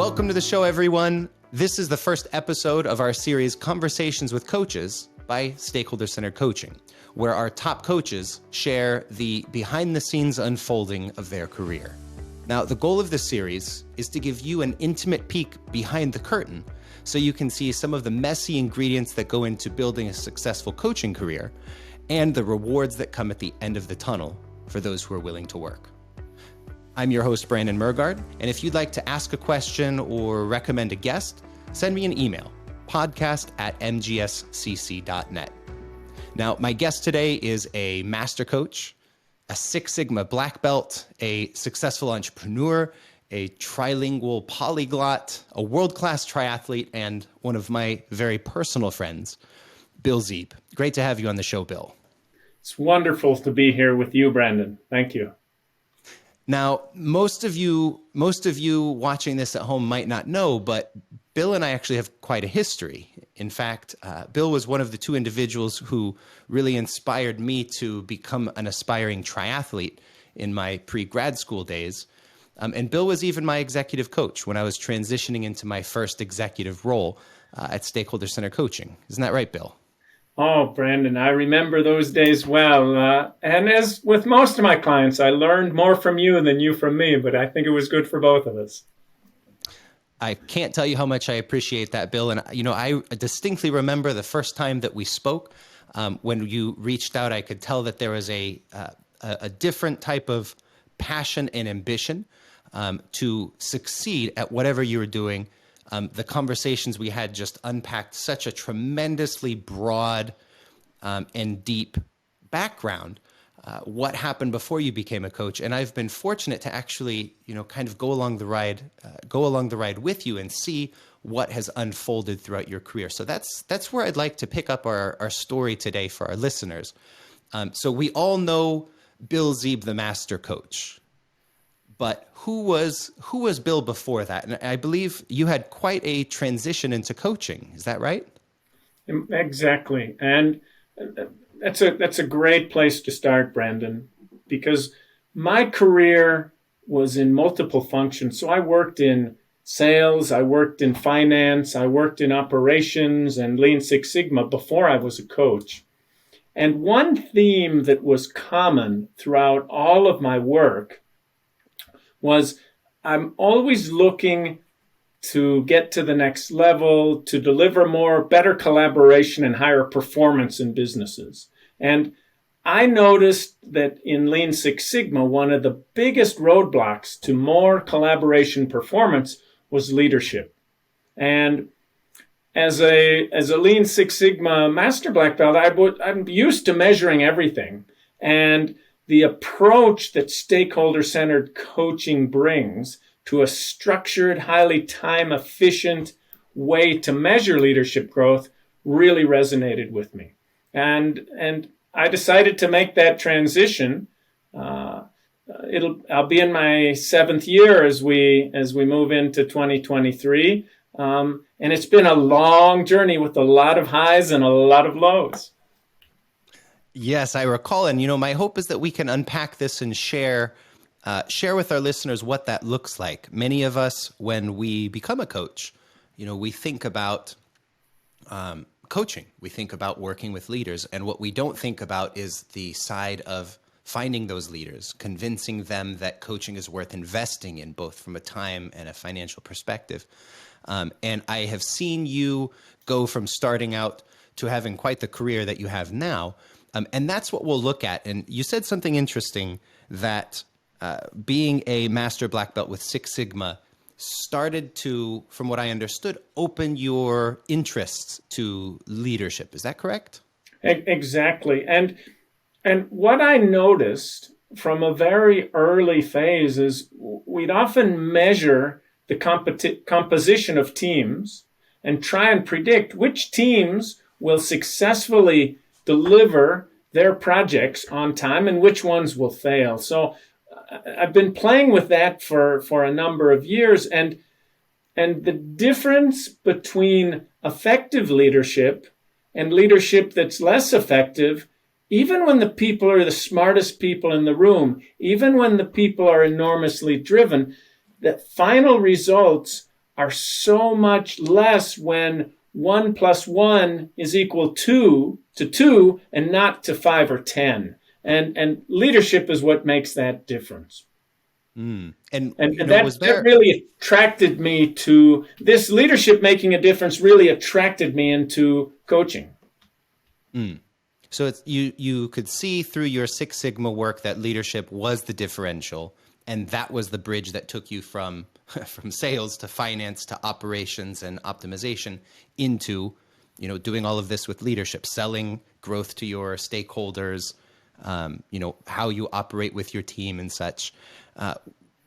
Welcome to the show, everyone. This is the first episode of our series, Conversations with Coaches by Stakeholder-Centered Coaching, where our top coaches share the behind-the-scenes unfolding of their career. Now, the goal of this series is to give you an intimate peek behind the curtain so you can see some of the messy ingredients that go into building a successful coaching career and the rewards that come at the end of the tunnel for those who are willing to work. I'm your host, Brandon Mergard, and if you'd like to ask a question or recommend a guest, send me an email, podcast@mgscc.net. Now, my guest today is a master coach, a Six Sigma black belt, a successful entrepreneur, a trilingual polyglot, a world-class triathlete, and one of my very personal friends, Bill Zeeb. Great to have you on the show, Bill. It's wonderful to be here with you, Brandon. Thank you. Now, most of you watching this at home might not know, but Bill and I actually have quite a history. In fact, Bill was one of the two individuals who really inspired me to become an aspiring triathlete in my pre-grad school days. And Bill was even my executive coach when I was transitioning into my first executive role at Stakeholder-Centered Coaching. Isn't that right, Bill? Oh, Brandon, I remember those days well. And as with most of my clients, I learned more from you than you from me, but I think it was good for both of us. I can't tell you how much I appreciate that, Bill. And, you know, I distinctly remember the first time that we spoke. When you reached out, I could tell that there was a different type of passion and ambition to succeed at whatever you were doing. The conversations we had just unpacked such a tremendously broad and deep background. What happened before you became a coach? And I've been fortunate to actually, kind of go along the ride with you and see what has unfolded throughout your career. So that's where I'd like to pick up our story today for our listeners. So we all know Bill Zeeb, the master coach. But who was Bill before that? And I believe you had quite a transition into coaching. Is that right? Exactly. And that's a great place to start, Brandon, because my career was in multiple functions. So I worked in sales, I worked in finance, I worked in operations and Lean Six Sigma before I was a coach. And one theme that was common throughout all of my work was I'm always looking to get to the next level, to deliver more, better collaboration and higher performance in businesses. And I noticed that in Lean Six Sigma, one of the biggest roadblocks to more collaboration performance was leadership. And as a Lean Six Sigma master black belt, I'm used to measuring everything. And the approach that stakeholder-centered coaching brings to a structured, highly time-efficient way to measure leadership growth really resonated with me. And I decided to make that transition. I'll be in my 7th year as we move into 2023. And it's been a long journey with a lot of highs and a lot of lows. Yes, I recall. And, my hope is that we can unpack this and share with our listeners what that looks like. Many of us, when we become a coach, we think about coaching. We think about working with leaders. And what we don't think about is the side of finding those leaders, convincing them that coaching is worth investing in, both from a time and a financial perspective. And I have seen you go from starting out to having quite the career that you have now. And that's what we'll look at. And you said something interesting that being a master black belt with Six Sigma started to, from what I understood, open your interests to leadership. Is that correct? Exactly. And what I noticed from a very early phase is we'd often measure the composition of teams and try and predict which teams will successfully deliver their projects on time and which ones will fail. So I've been playing with that for a number of years, and the difference between effective leadership and leadership that's less effective, even when the people are the smartest people in the room, even when the people are enormously driven, the final results are so much less when 1 + 1 is equal to 2 and not to 5 or 10. And leadership is what makes that difference. And That really attracted me to this leadership making a difference, really attracted me into coaching. So it's, you could see through your Six Sigma work that leadership was the differential, and that was the bridge that took you from sales to finance to operations and optimization into, doing all of this with leadership, selling growth to your stakeholders, how you operate with your team and such.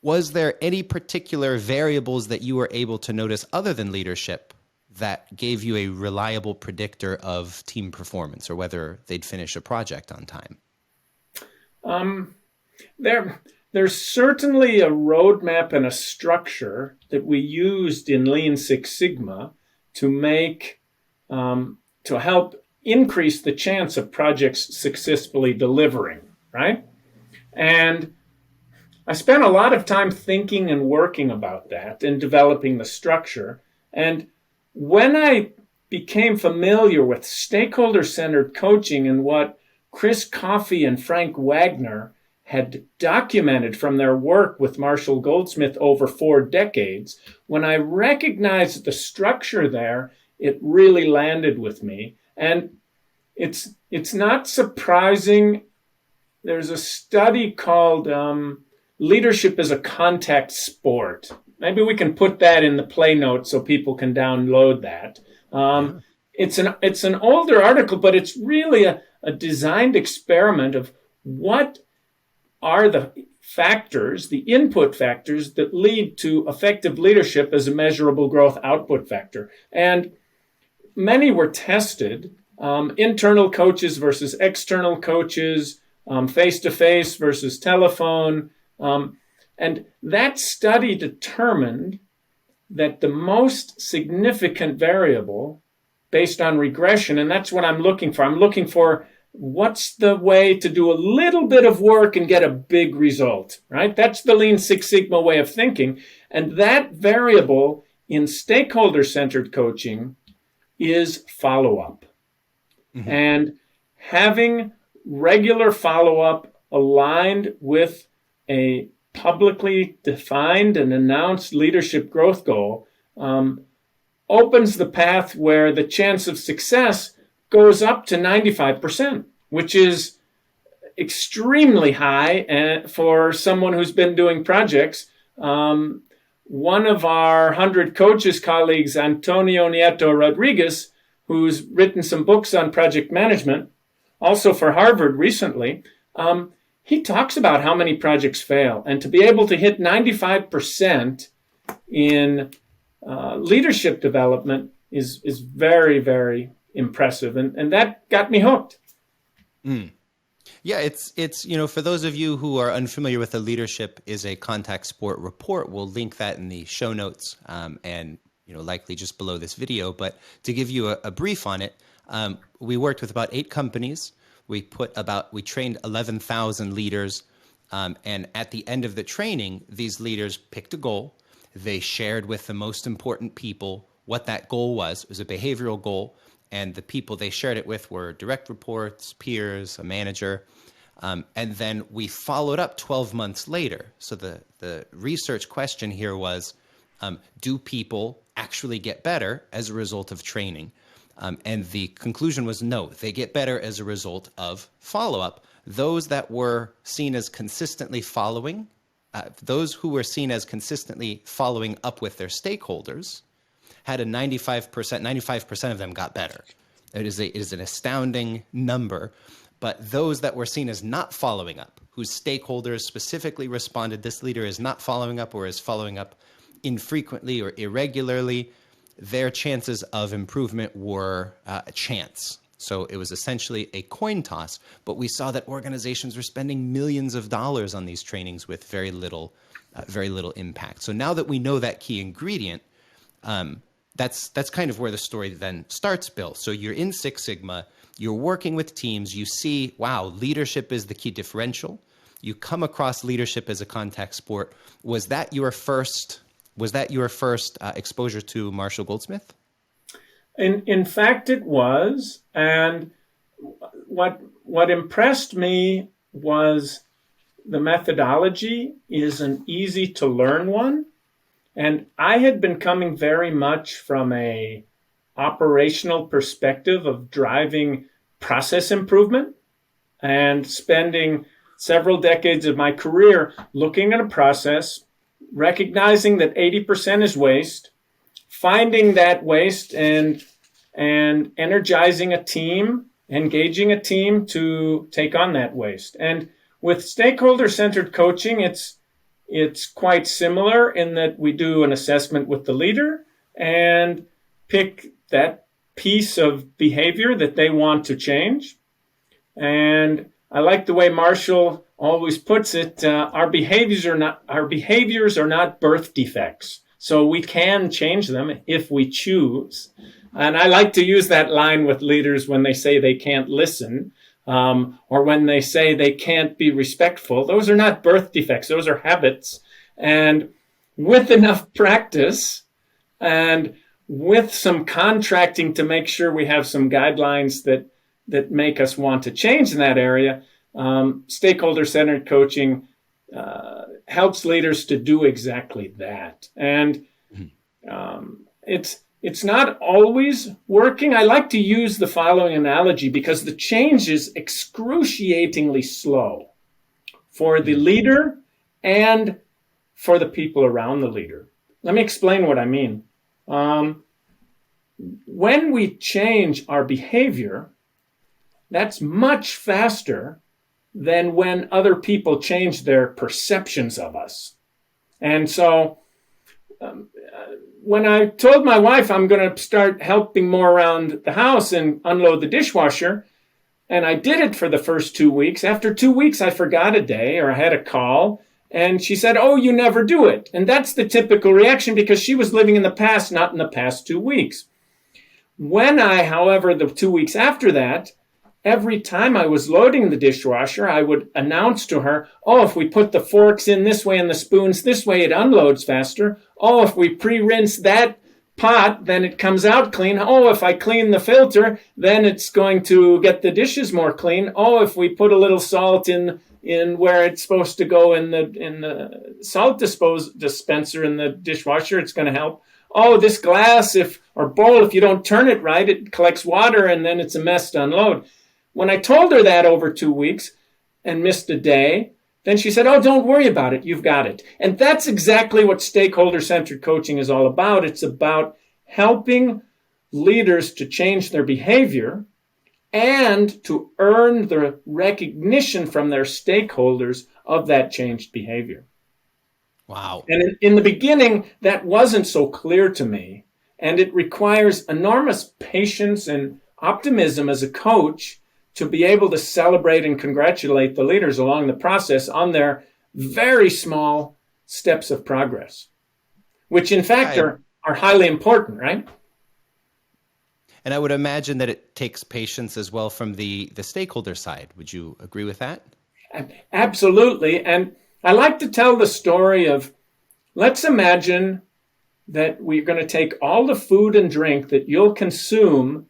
Was there any particular variables that you were able to notice other than leadership that gave you a reliable predictor of team performance or whether they'd finish a project on time? There's certainly a roadmap and a structure that we used in Lean Six Sigma to make, to help increase the chance of projects successfully delivering, right? And I spent a lot of time thinking and working about that and developing the structure. And when I became familiar with stakeholder-centered coaching and what Chris Coffey and Frank Wagner had documented from their work with Marshall Goldsmith over 4 decades, when I recognized the structure there, it really landed with me. And it's not surprising. There's a study called Leadership is a Contact Sport. Maybe we can put that in the play notes so people can download that. It's an older article, but it's really a designed experiment of what are the factors, the input factors that lead to effective leadership as a measurable growth output factor. And many were tested, internal coaches versus external coaches, face-to-face versus telephone. And that study determined that the most significant variable based on regression, and that's what I'm looking for. I'm looking for what's the way to do a little bit of work and get a big result, right? That's the Lean Six Sigma way of thinking. And that variable in stakeholder-centered coaching is follow-up. Mm-hmm. And having regular follow-up aligned with a publicly defined and announced leadership growth goal opens the path where the chance of success goes up to 95%, which is extremely high for someone who's been doing projects. One of our 100 coaches colleagues, Antonio Nieto Rodriguez, who's written some books on project management, also for Harvard recently, he talks about how many projects fail. And to be able to hit 95% in leadership development is very, very impressive. And that got me hooked. Yeah, it's for those of you who are unfamiliar with the Leadership is a Contact Sport report, we'll link that in the show notes and likely just below this video. But to give you a brief on it, we worked with about 8 companies. We trained 11,000 leaders. And at the end of the training, these leaders picked a goal. They shared with the most important people what that goal was. It was a behavioral goal. And the people they shared it with were direct reports, peers, a manager. And then we followed up 12 months later. So the research question here was, do people actually get better as a result of training? And the conclusion was no, they get better as a result of follow-up. Those that were seen as consistently following, those who were seen as consistently following up with their stakeholders had a 95% of them got better. It is an astounding number. But those that were seen as not following up, whose stakeholders specifically responded, this leader is not following up or is following up infrequently or irregularly, their chances of improvement were a chance. So it was essentially a coin toss, but we saw that organizations were spending millions of dollars on these trainings with very little impact. So now that we know that key ingredient, that's kind of where the story then starts, Bill. So you're in Six Sigma, you're working with teams, you see, wow, leadership is the key differential. You come across leadership as a contact sport. Was that your first Was that your first exposure to Marshall Goldsmith? In fact, it was. And what impressed me was the methodology is an easy to learn one. And I had been coming very much from a operational perspective of driving process improvement and spending several decades of my career looking at a process, recognizing that 80% is waste, finding that waste and energizing a team, engaging a team to take on that waste. And with stakeholder-centered coaching, it's quite similar in that we do an assessment with the leader and pick that piece of behavior that they want to change. And I like the way Marshall always puts it, our behaviors are not birth defects. So we can change them if we choose. And I like to use that line with leaders when they say they can't listen, or when they say they can't be respectful. Those are not birth defects. Those are habits. And with enough practice and with some contracting to make sure we have some guidelines that make us want to change in that area, stakeholder-centered coaching helps leaders to do exactly that. And it's not always working. I like to use the following analogy because the change is excruciatingly slow for the leader and for the people around the leader. Let me explain what I mean. When we change our behavior, that's much faster than when other people change their perceptions of us. And so when I told my wife I'm going to start helping more around the house and unload the dishwasher, and I did it for the first 2 weeks. After 2 weeks, I forgot a day or I had a call, and she said, "Oh, you never do it." And that's the typical reaction because she was living in the past, not in the past 2 weeks. When however, the 2 weeks after that, every time I was loading the dishwasher, I would announce to her, "Oh, if we put the forks in this way and the spoons this way, it unloads faster. Oh, if we pre-rinse that pot, then it comes out clean. Oh, if I clean the filter, then it's going to get the dishes more clean. Oh, if we put a little salt in where it's supposed to go in the salt dispenser in the dishwasher, it's going to help. Oh, this glass or bowl, if you don't turn it right, it collects water and then it's a mess to unload." When I told her that over 2 weeks and missed a day, then she said, "Oh, don't worry about it. You've got it." And that's exactly what stakeholder-centered coaching is all about. It's about helping leaders to change their behavior and to earn the recognition from their stakeholders of that changed behavior. Wow. And in the beginning, that wasn't so clear to me. And it requires enormous patience and optimism as a coach to be able to celebrate and congratulate the leaders along the process on their very small steps of progress, which in fact are highly important, right? And I would imagine that it takes patience as well from the stakeholder side. Would you agree with that? Absolutely. And I like to tell the story of, let's imagine that we're going to take all the food and drink that you'll consume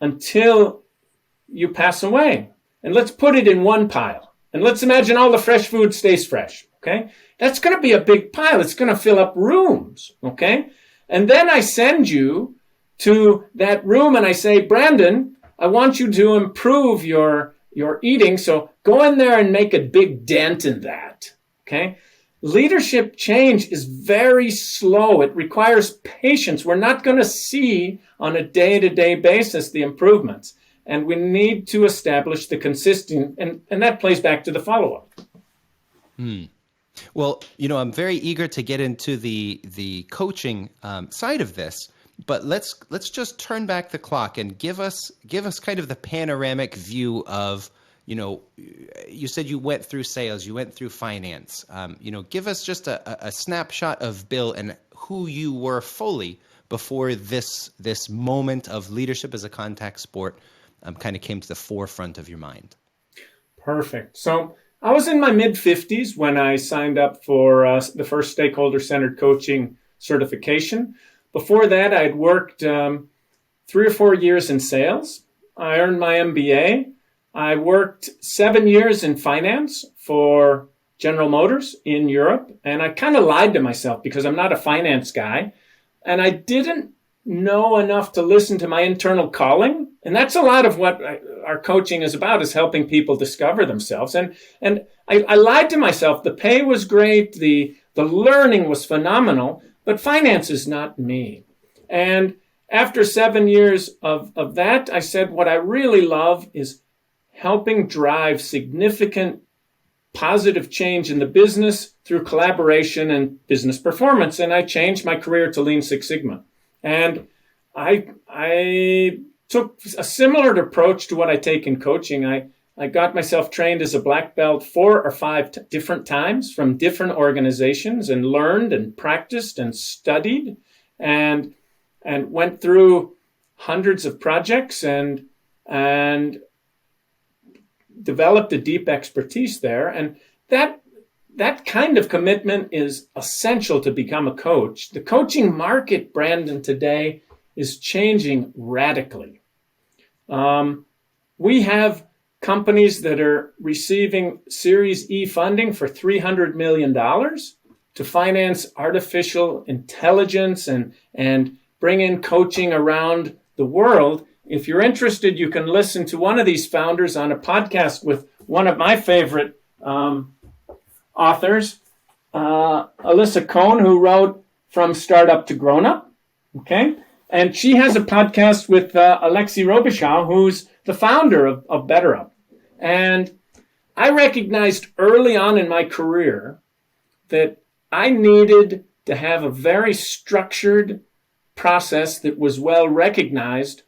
until you pass away. And let's put it in one pile. And let's imagine all the fresh food stays fresh, okay? That's going to be a big pile. It's going to fill up rooms, okay? And then I send you to that room and I say, "Brandon, I want you to improve your eating, so go in there and make a big dent in that," okay? Leadership change is very slow. It requires patience. We're not going to see on a day-to-day basis the improvements. And we need to establish the consistent, and that plays back to the follow-up. Well, I'm very eager to get into the coaching side of this, but let's just turn back the clock and give us kind of the panoramic view of, you said you went through sales, you went through finance. Give us just a snapshot of Bill and who you were fully before this moment of leadership as a contact sport kind of came to the forefront of your mind. Perfect. So I was in my mid-50s when I signed up for the first stakeholder-centered coaching certification. Before that, I'd worked 3 or 4 years in sales. I earned my MBA. I worked 7 years in finance for General Motors in Europe. And I kind of lied to myself because I'm not a finance guy. And I didn't know enough to listen to my internal calling. And that's a lot of what our coaching is about, is helping people discover themselves. And I lied to myself. The pay was great. The learning was phenomenal, but finance is not me. And after 7 years of that, I said, what I really love is helping drive significant positive change in the business through collaboration and business performance. And I changed my career to Lean Six Sigma. And I took a similar approach to what I take in coaching. I got myself trained as a black belt 4 or 5 different times from different organizations, and learned and practiced and studied and went through hundreds of projects and developed a deep expertise there. And that kind of commitment is essential to become a coach. The coaching market, Brandon, today is changing radically. We have companies that are receiving Series E funding for $300 million to finance artificial intelligence and bring in coaching around the world. If you're interested, you can listen to one of these founders on a podcast with one of my favorite authors, Alyssa Cohn, who wrote From Startup to Grown Up. Okay. And she has a podcast with Alexei Robichaud, who's the founder of BetterUp. And I recognized early on in my career that I needed to have a very structured process that was well recognized,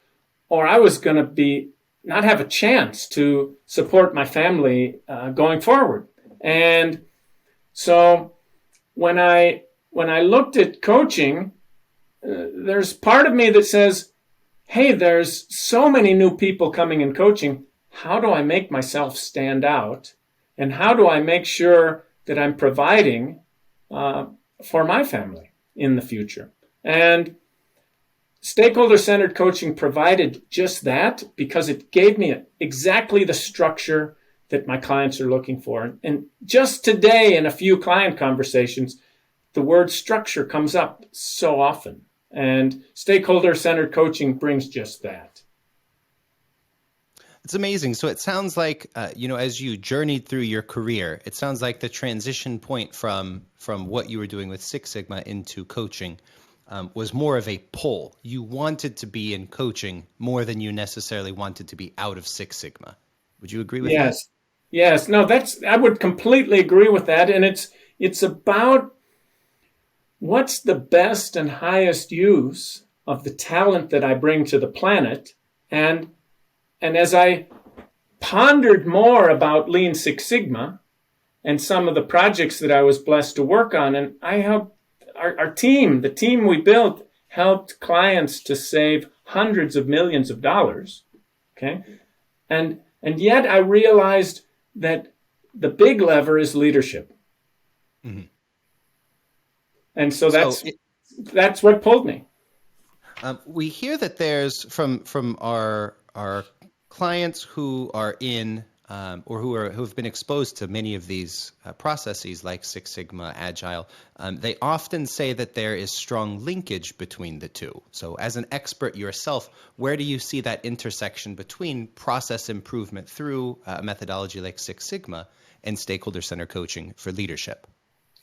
or I was going to not have a chance to support my family going forward. And so when I looked at coaching, there's part of me that says, hey, there's so many new people coming in coaching. How do I make myself stand out? And how do I make sure that I'm providing for my family in the future? And stakeholder-centered coaching provided just that, because it gave me exactly the structure that my clients are looking for. And just today, in a few client conversations, the word structure comes up so often. And stakeholder-centered coaching brings just that. It's amazing. So it sounds like, as you journeyed through your career, it sounds like the transition point from what you were doing with Six Sigma into coaching was more of a pull. You wanted to be in coaching more than you necessarily wanted to be out of Six Sigma. Would you agree with that? Yes. No, I would completely agree with that. And it's about what's the best and highest use of the talent that I bring to the planet. And as I pondered more about Lean Six Sigma and some of the projects that I was blessed to work on, and I helped our team, the team we built, helped clients to save hundreds of millions of dollars. Okay. And yet I realized that the big lever is leadership. Mm-hmm. And so that's what pulled me. We hear that there's from our clients who are in or who have been exposed to many of these processes like Six Sigma, Agile. They often say that there is strong linkage between the two. So as an expert yourself, where do you see that intersection between process improvement through a methodology like Six Sigma and stakeholder-centered coaching for leadership?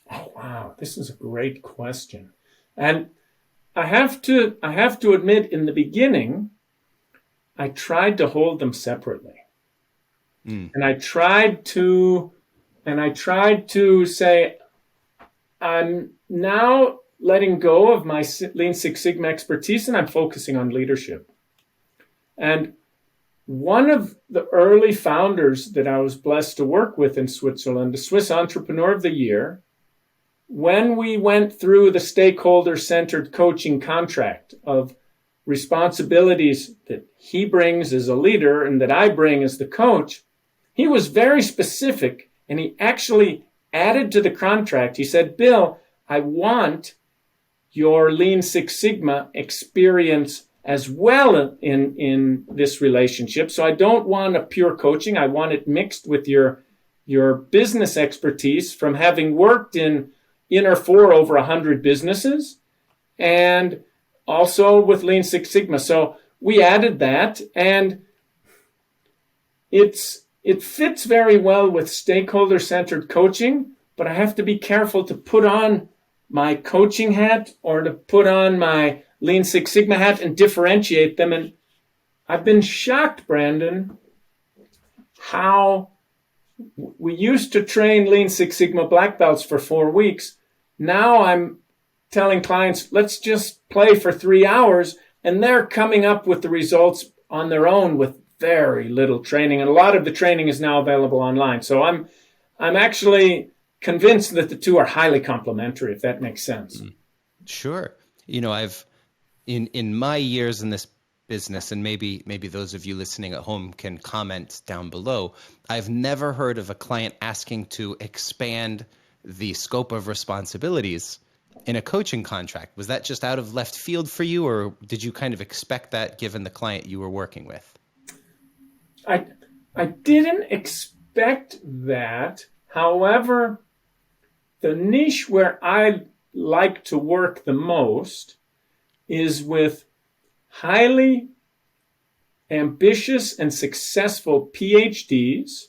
Oh, wow. This is a great question. And I have to admit, in the beginning, I tried to hold them separately. And I tried to say, I'm now letting go of my Lean Six Sigma expertise and I'm focusing on leadership. And one of the early founders that I was blessed to work with in Switzerland, the Swiss Entrepreneur of the Year, when we went through the stakeholder-centered coaching contract of responsibilities that he brings as a leader and that I bring as the coach, he was very specific, and he actually added to the contract. He said, Bill, I want your Lean Six Sigma experience as well in this relationship. So I don't want a pure coaching. I want it mixed with your business expertise from having worked in or for over 100 businesses, and also with Lean Six Sigma. So we added that, and it fits very well with stakeholder-centered coaching, but I have to be careful to put on my coaching hat or to put on my Lean Six Sigma hat and differentiate them. And I've been shocked, Brandon, how we used to train Lean Six Sigma black belts for 4 weeks. Now I'm telling clients, let's just play for 3 hours, and they're coming up with the results on their own with very little training. And a lot of the training is now available online. So I'm actually convinced that the two are highly complementary, if that makes sense. Sure. I've in my years in this business, and maybe those of you listening at home can comment down below, I've never heard of a client asking to expand the scope of responsibilities in a coaching contract. Was that just out of left field for you, or did you kind of expect that given the client you were working with? I didn't expect that. However, the niche where I like to work the most is with highly ambitious and successful PhDs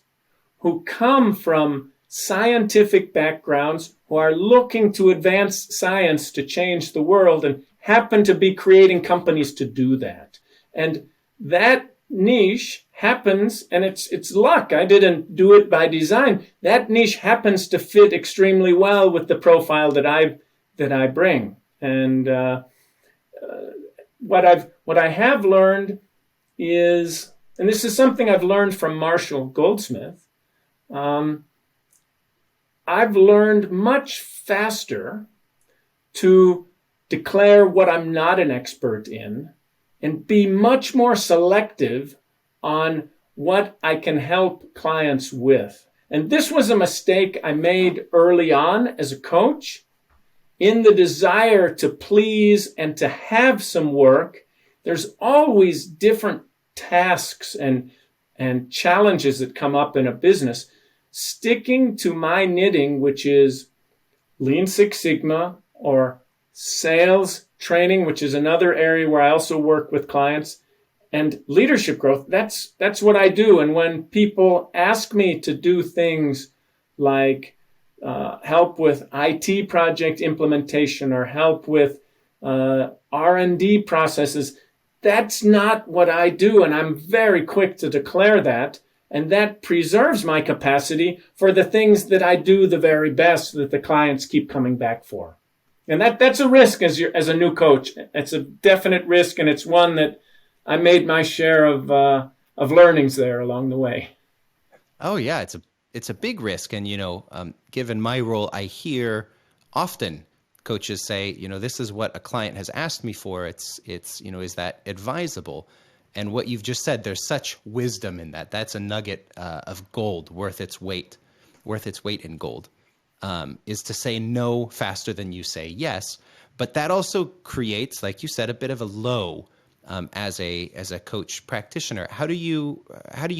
who come from scientific backgrounds, who are looking to advance science to change the world and happen to be creating companies to do that. And that niche happens, and it's luck. I didn't do it by design. That niche happens to fit extremely well with the profile that I bring. And what I have learned is, and this is something I've learned from Marshall Goldsmith, I've learned much faster to declare what I'm not an expert in and be much more selective on what I can help clients with. And this was a mistake I made early on as a coach. In the desire to please and to have some work, there's always different tasks and challenges that come up in a business. Sticking to my knitting, which is Lean Six Sigma or sales training, which is another area where I also work with clients, and leadership growth, that's what I do. And when people ask me to do things like help with IT project implementation or help with R&D processes, that's not what I do. And I'm very quick to declare that. And that preserves my capacity for the things that I do the very best that the clients keep coming back for. And that's a risk as a new coach. It's a definite risk, and it's one that I made my share of learnings there along the way. Oh yeah, it's a big risk, and given my role, I hear often coaches say, this is what a client has asked me for. It's is that advisable? And what you've just said, there's such wisdom in that. That's a nugget of gold worth its weight in gold. Is to say no faster than you say yes. But that also creates, like you said, a bit of a low as a coach practitioner. How do you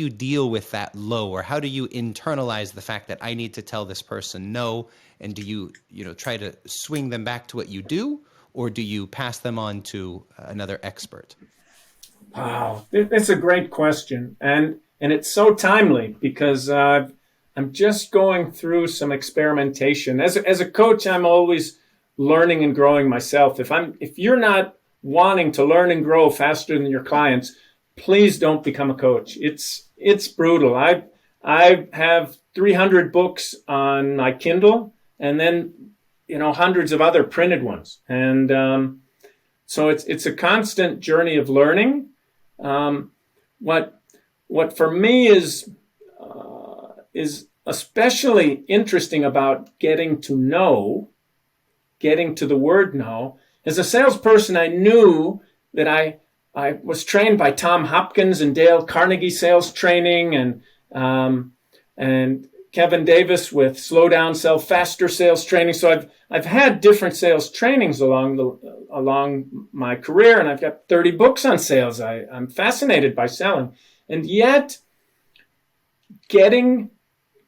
deal with that low, or how do you internalize the fact that I need to tell this person no? And do you try to swing them back to what you do, or do you pass them on to another expert? Wow, that's a great question, and it's so timely because I'm just going through some experimentation. As a coach, I'm always learning and growing myself. If you're not wanting to learn and grow faster than your clients, please don't become a coach. It's brutal. I have 300 books on my Kindle, and then hundreds of other printed ones, and so it's a constant journey of learning. What for me is especially interesting about getting to the word no. As a salesperson, I knew that I was trained by Tom Hopkins and Dale Carnegie sales training, and Kevin Davis with Slow Down, Sell Faster sales training. So I've had different sales trainings along my career, and I've got 30 books on sales. I'm fascinated by selling. And yet, getting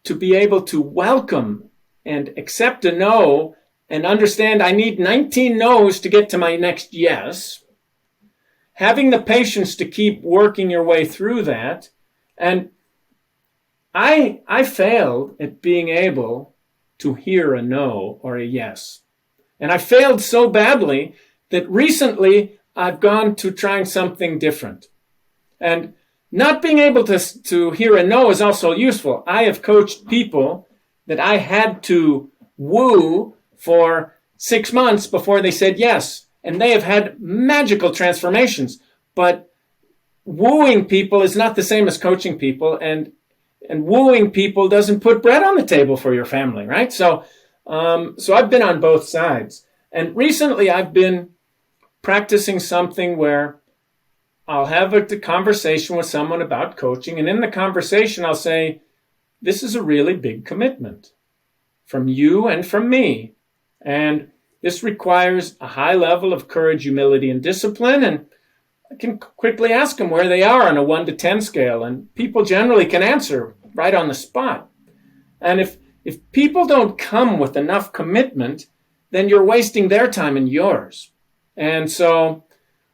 to be able to welcome and accept a no and understand I need 19 no's to get to my next yes, having the patience to keep working your way through that. And I failed at being able to hear a no or a yes. And I failed so badly that recently I've gone to trying something different. And not being able to hear a no is also useful. I have coached people that I had to woo for 6 months before they said yes. And they have had magical transformations. But wooing people is not the same as coaching people. And wooing people doesn't put bread on the table for your family, right? So I've been on both sides. And recently I've been practicing something where I'll have a conversation with someone about coaching. And in the conversation, I'll say, this is a really big commitment from you and from me. And this requires a high level of courage, humility, and discipline. And I can quickly ask them where they are on a 1 to 10 scale. And people generally can answer right on the spot. And if people don't come with enough commitment, then you're wasting their time and yours. And so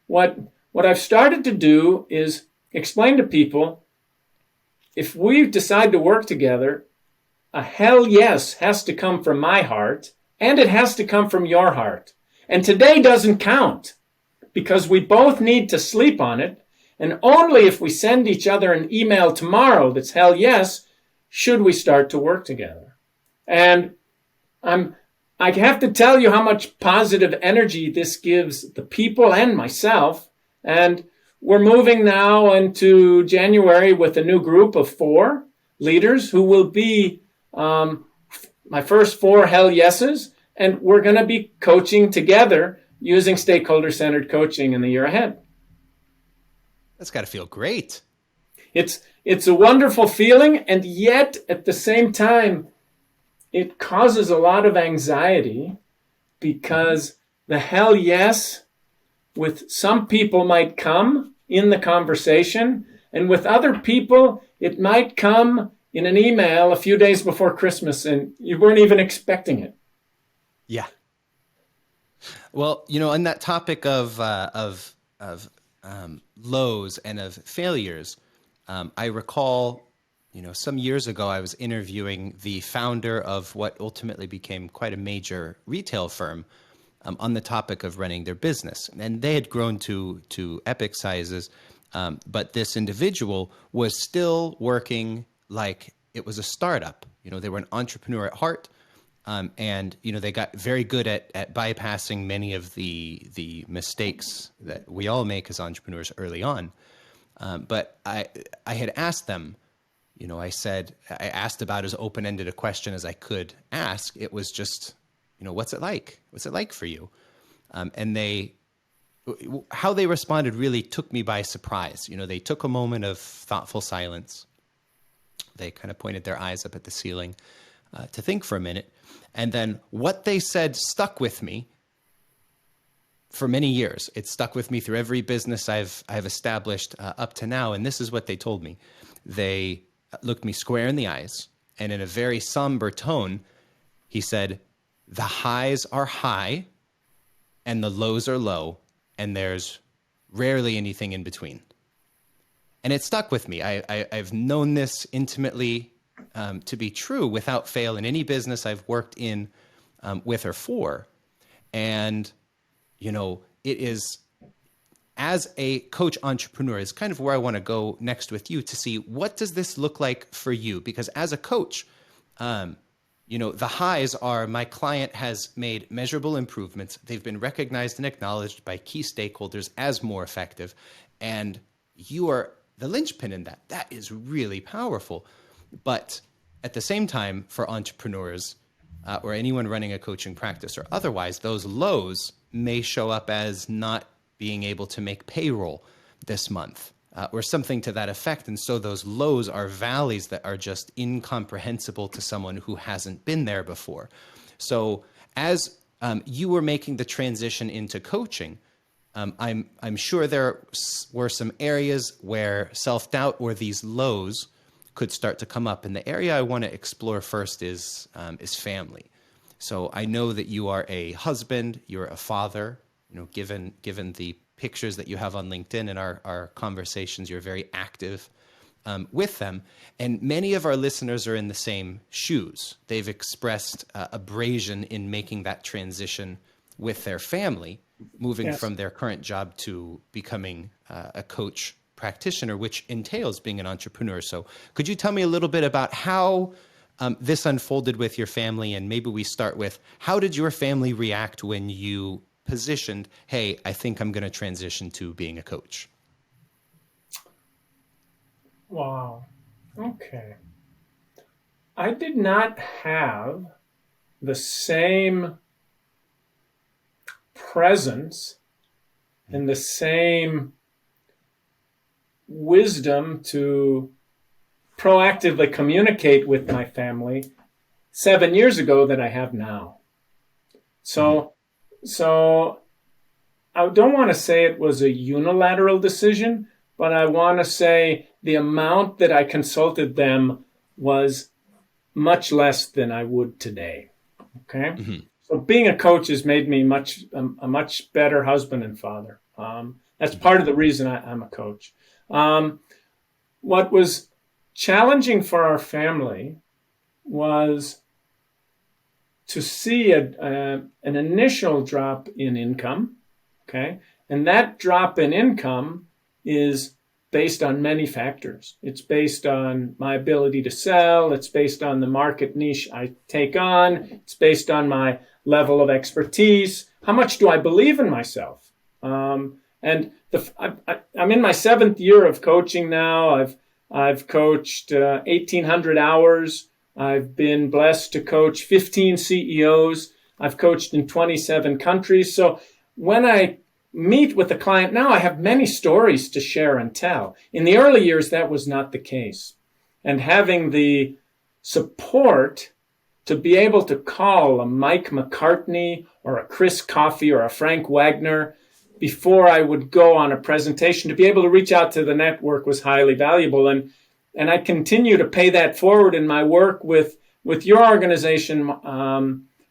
what I've started to do is explain to people, if we decide to work together, a hell yes has to come from my heart, and it has to come from your heart. And today doesn't count, because we both need to sleep on it. And only if we send each other an email tomorrow that's hell yes, should we start to work together. And I have to tell you how much positive energy this gives the people and myself. And we're moving now into January with a new group of 4 leaders who will be my first 4 hell yeses. And we're going to be coaching together using stakeholder-centered coaching in the year ahead. That's got to feel great. It's a wonderful feeling, and yet at the same time, it causes a lot of anxiety, because the hell yes with some people might come in the conversation, and with other people, it might come in an email a few days before Christmas, and you weren't even expecting it. Yeah. Well, on that topic of lows and of failures, I recall, some years ago, I was interviewing the founder of what ultimately became quite a major retail firm on the topic of running their business. And they had grown to epic sizes, but this individual was still working like it was a startup. They were an entrepreneur at heart. And they got very good at bypassing many of the mistakes that we all make as entrepreneurs early on. But I had asked them, I asked about as open-ended a question as I could ask. It was just, what's it like? What's it like for you? And how they responded really took me by surprise. They took a moment of thoughtful silence. They kind of pointed their eyes up at the ceiling to think for a minute. And then what they said stuck with me for many years. It stuck with me through every business I've established up to now. And this is what they told me. They looked me square in the eyes, and in a very somber tone, he said, the highs are high and the lows are low, and there's rarely anything in between. And it stuck with me. I've known this intimately to be true without fail in any business I've worked in with or for. And, it is, as a coach entrepreneur, is kind of where I want to go next with you to see, what does this look like for you? Because as a coach, the highs are, my client has made measurable improvements. They've been recognized and acknowledged by key stakeholders as more effective. And you are the linchpin in that. That is really powerful. But at the same time, for entrepreneurs or anyone running a coaching practice or otherwise, those lows may show up as not being able to make payroll this month, or something to that effect. And so those lows are valleys that are just incomprehensible to someone who hasn't been there before. So as you were making the transition into coaching, I'm sure there were some areas where self-doubt or these lows could start to come up. And the area I want to explore first is family. So I know that you are a husband, you're a father, given the pictures that you have on LinkedIn and our conversations, you're very active with them. And many of our listeners are in the same shoes. They've expressed abrasion in making that transition with their family, moving from their current job to becoming a coach practitioner, which entails being an entrepreneur. So could you tell me a little bit about how this unfolded with your family? And maybe we start with, how did your family react when you positioned, hey, I think I'm going to transition to being a coach? Wow. Okay. I did not have the same presence and the same wisdom to proactively communicate with my family 7 years ago that I have now. So I don't want to say it was a unilateral decision, but I want to say the amount that I consulted them was much less than I would today. Okay. Mm-hmm. So being a coach has made me a much better husband and father. That's part of the reason I'm a coach. What was challenging for our family was to see an initial drop in income. Okay. And that drop in income is based on many factors. It's based on my ability to sell. It's based on the market niche I take on. It's based on my level of expertise. How much do I believe in myself? I'm in my 7th year of coaching now. I've coached 1,800 hours. I've been blessed to coach 15 CEOs. I've coached in 27 countries. So when I meet with a client now, I have many stories to share and tell. In the early years, that was not the case. And having the support to be able to call a Mike McCartney or a Chris Coffey or a Frank Wagner before I would go on a presentation, to be able to reach out to the network was highly valuable. And I continue to pay that forward in my work with your organization,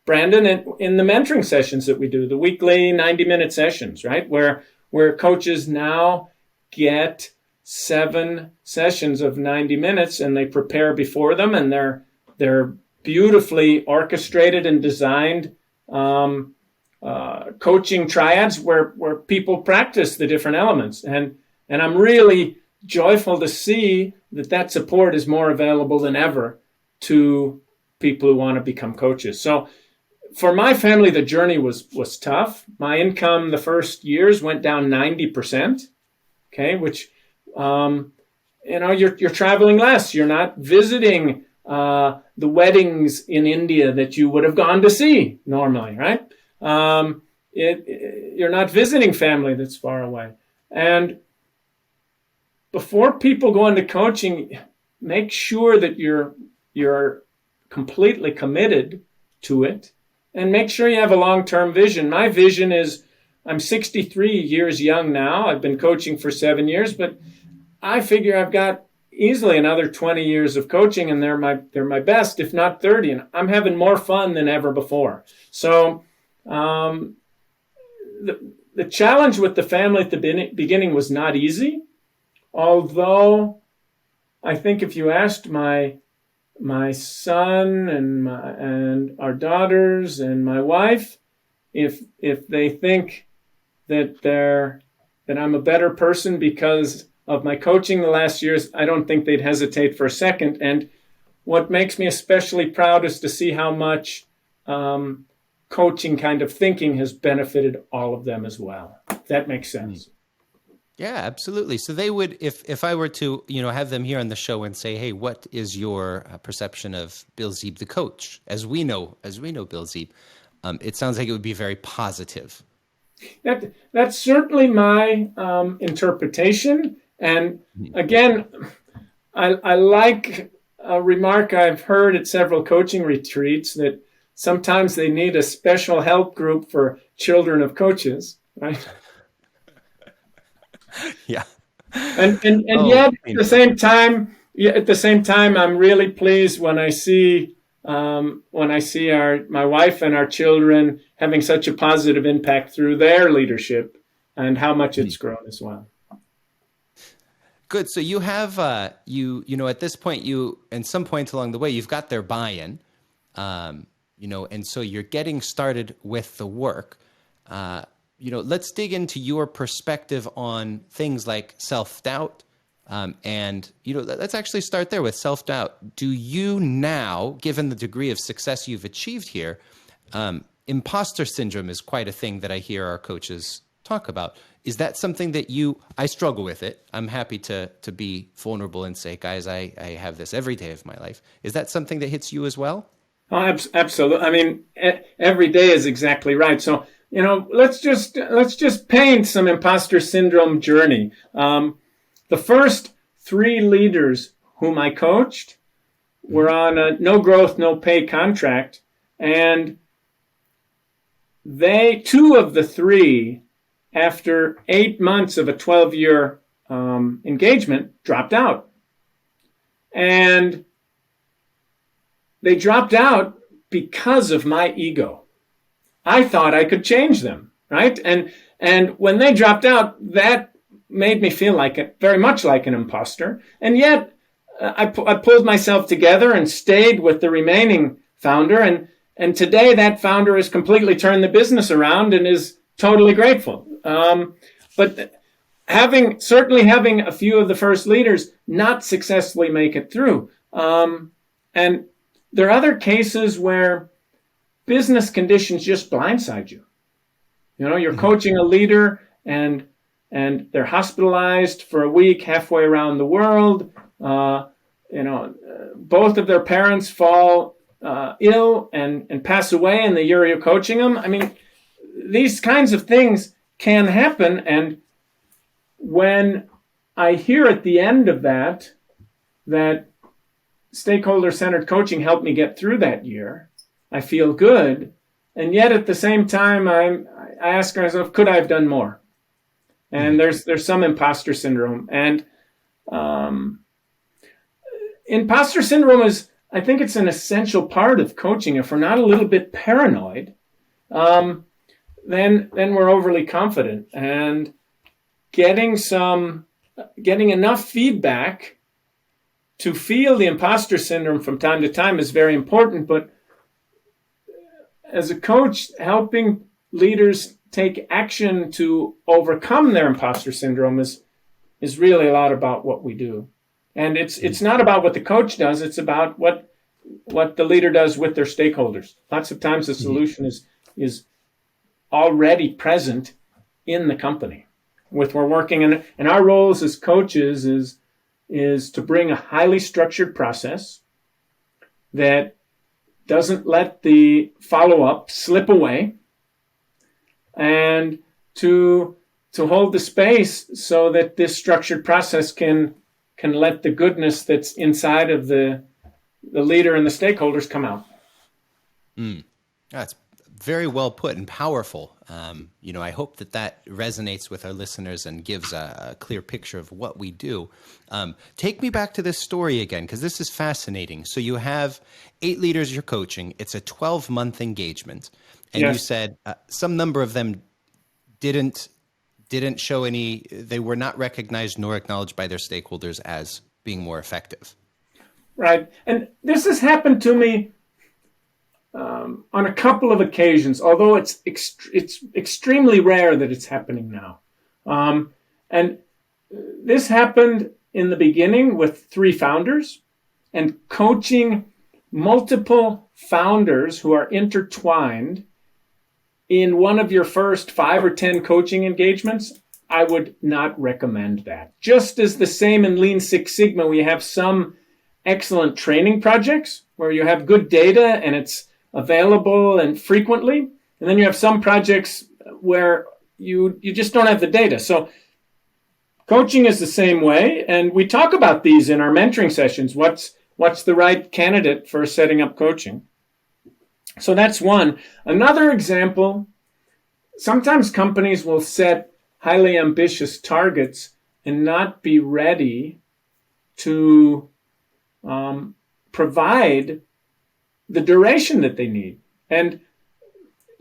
Brandon, in the mentoring sessions that we do, the weekly 90-minute sessions, right? Where coaches now get 7 sessions of 90 minutes and they prepare before them, and they're beautifully orchestrated and designed coaching triads where people practice the different elements. And I'm really joyful to see that support is more available than ever to people who want to become coaches. So for my family, the journey was tough. My income the first years went down 90%. Okay, which you're traveling less. You're not visiting the weddings in India that you would have gone to see normally, right? You're not visiting family that's far away. And before people go into coaching, make sure that you're completely committed to it, and make sure you have a long-term vision. My vision is, I'm 63 years young now. I've been coaching for 7 years, but I figure I've got easily another 20 years of coaching, and they're my best, if not 30. And I'm having more fun than ever before. So the challenge with the family at the beginning was not easy. Although I think if you asked my son and our daughters and my wife, if they think that I'm a better person because of my coaching the last years, I don't think they'd hesitate for a second. And what makes me especially proud is to see how much coaching kind of thinking has benefited all of them as well. If that makes sense. Yeah, absolutely. So they would, if I were to, have them here on the show and say, hey, what is your perception of Bill Zeeb, the coach? As we know Bill Zeeb, it sounds like it would be very positive. That's certainly my interpretation. And again, I like a remark I've heard at several coaching retreats that sometimes they need a special help group for children of coaches, right? Yeah. And Oh, yet at the same time, I'm really pleased when I see my wife and our children having such a positive impact through their leadership and how much it's grown as well. good. So you have at this point, and some point along the way, you've got their buy-in, and so you're getting started with the work. Let's dig into your perspective on things like self-doubt. Let's actually start there with self-doubt. Do you now, given the degree of success you've achieved here, imposter syndrome is quite a thing that I hear our coaches talk about. Is that something that I struggle with it? I'm happy to be vulnerable and say, guys, I have this every day of my life. Is that something that hits you as well? Oh, absolutely. I mean, every day is exactly right. So, let's just paint some imposter syndrome journey. The first 3 leaders whom I coached were on a no growth, no pay contract. And 2 of the 3, after 8 months of a 12-year engagement, dropped out. And they dropped out because of my ego. I thought I could change them, right? And when they dropped out, that made me feel very much like an imposter. And yet I pulled myself together and stayed with the remaining founder. And today that founder has completely turned the business around and is totally grateful. But certainly having a few of the first leaders not successfully make it through. And there are other cases where business conditions just blindside you. You're coaching a leader and they're hospitalized for a week halfway around the world. Both of their parents fall ill and pass away in the year you're coaching them. I mean, these kinds of things can happen. And when I hear at the end of that stakeholder-centered coaching helped me get through that year, I feel good. And yet at the same time, I ask myself, could I have done more? And there's some imposter syndrome. And imposter syndrome I think it's an essential part of coaching. If we're not a little bit paranoid, then we're overly confident. And getting enough feedback to feel the imposter syndrome from time to time is very important. But as a coach, helping leaders take action to overcome their imposter syndrome is really a lot about what we do. And it's not about what the coach does, it's about what the leader does with their stakeholders. Lots of times the solution is already present in the company. We're working, and our roles as coaches is to bring a highly structured process that doesn't let the follow-up slip away, and to hold the space so that this structured process can let the goodness that's inside of the leader and the stakeholders come out. That's very well put and powerful. I hope that resonates with our listeners and gives a clear picture of what we do. Take me back to this story again, because this is fascinating. So you have 8 leaders you're coaching. It's a 12-month engagement. And yes, you said some number of them didn't show they were not recognized nor acknowledged by their stakeholders as being more effective. Right. And this has happened to me on a couple of occasions, although it's extremely rare that it's happening now. And this happened in the beginning with 3 founders, and coaching multiple founders who are intertwined in one of your first 5 or 10 coaching engagements, I would not recommend that. Just as the same in Lean Six Sigma, we have some excellent training projects where you have good data and it's available and frequently. And then you have some projects where you just don't have the data. So coaching is the same way, and we talk about these in our mentoring sessions. What's the right candidate for setting up coaching? So that's one. Another example, sometimes companies will set highly ambitious targets and not be ready to provide the duration that they need. And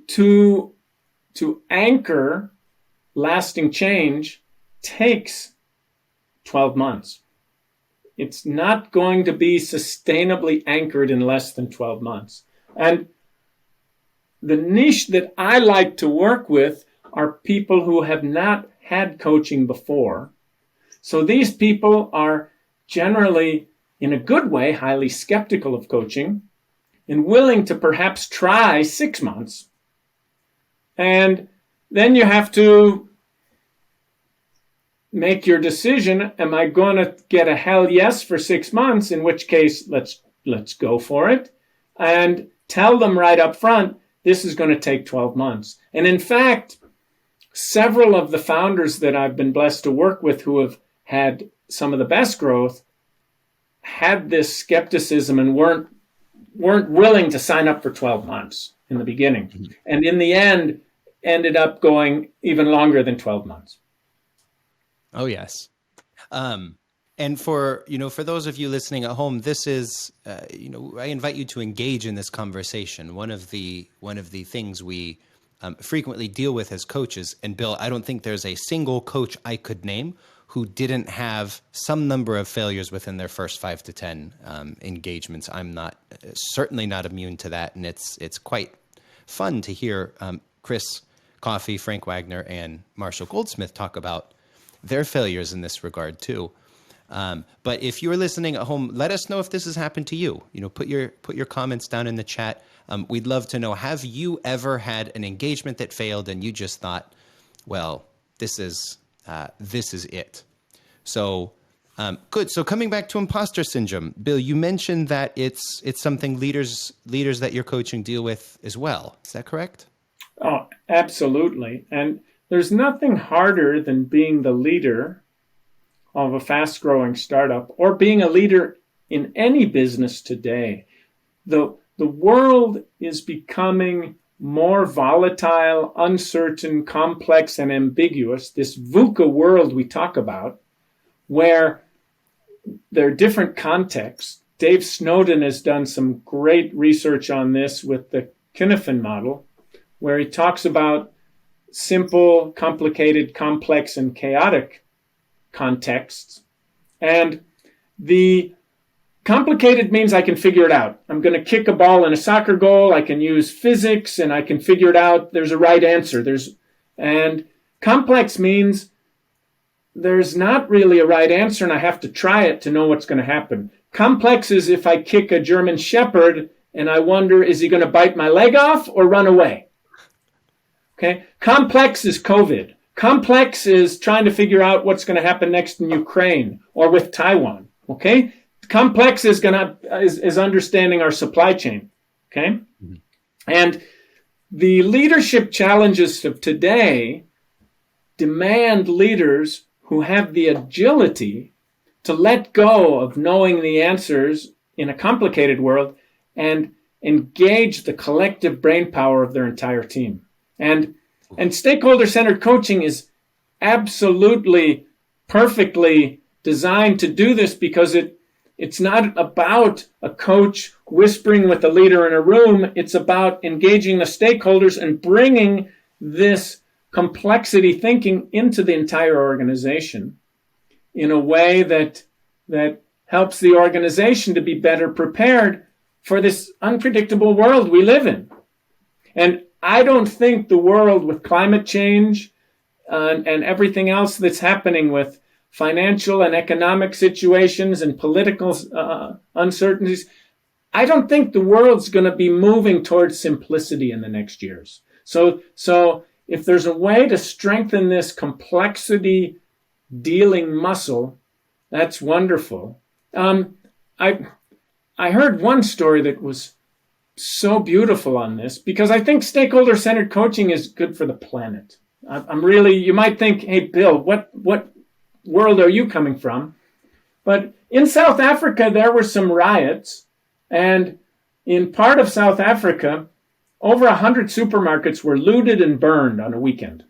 to anchor lasting change takes 12 months. It's not going to be sustainably anchored in less than 12 months. And the niche that I like to work with are people who have not had coaching before. So these people are generally, in a good way, highly skeptical of coaching and willing to perhaps try 6 months. And then you have to make your decision. Am I going to get a hell yes for 6 months? In which case, let's go for it. And tell them right up front, this is going to take 12 months. And in fact, several of the founders that I've been blessed to work with who have had some of the best growth had this skepticism and weren't willing to sign up for 12 months in the beginning. Mm-hmm. And in the end, ended up going even longer than 12 months. Oh, yes. And for those of you listening at home, this is, I invite you to engage in this conversation. One of the things we frequently deal with as coaches, and Bill, I don't think there's a single coach I could name who didn't have some number of failures within their first 5 to 10 engagements. I'm certainly not immune to that. And it's quite fun to hear Chris Coffey, Frank Wagner, and Marshall Goldsmith talk about their failures in this regard too. But if you're listening at home, let us know if this has happened to you. Put your comments down in the chat. We'd love to know, have you ever had an engagement that failed and you just thought, well, this is it. So good. So coming back to imposter syndrome, Bill, you mentioned that it's something leaders that you're coaching deal with as well. Is that correct? Oh, absolutely. And there's nothing harder than being the leader of a fast-growing startup or being a leader in any business today. The world is becoming more volatile, uncertain, complex, and ambiguous. This VUCA world we talk about, where there are different contexts. Dave Snowden has done some great research on this with the Kinefin model, where he talks about simple, complicated, complex, and chaotic contexts. And the complicated means I can figure it out. I'm going to kick a ball in a soccer goal. I can use physics and I can figure it out. There's a right answer. And complex means there's not really a right answer and I have to try it to know what's going to happen. Complex is if I kick a German Shepherd and I wonder, is he going to bite my leg off or run away? Okay. Complex is COVID. Complex is trying to figure out what's going to happen next in Ukraine or with Taiwan. Okay. Complex is understanding our supply chain. Okay. Mm-hmm. And the leadership challenges of today demand leaders who have the agility to let go of knowing the answers in a complicated world and engage the collective brain power of their entire team. And stakeholder-centered coaching is absolutely perfectly designed to do this because it's not about a coach whispering with a leader in a room. It's about engaging the stakeholders and bringing this complexity thinking into the entire organization in a way that helps the organization to be better prepared for this unpredictable world we live in. And I don't think the world with climate change and everything else that's happening with financial and economic situations and political uncertainties, I don't think the world's going to be moving towards simplicity in the next years. So if there's a way to strengthen this complexity dealing muscle, that's wonderful. I heard one story that was so beautiful on this because I think stakeholder-centered coaching is good for the planet. You might think, hey, Bill, what world are you coming from? But in South Africa, there were some riots. And in part of South Africa, over 100 supermarkets were looted and burned on a weekend.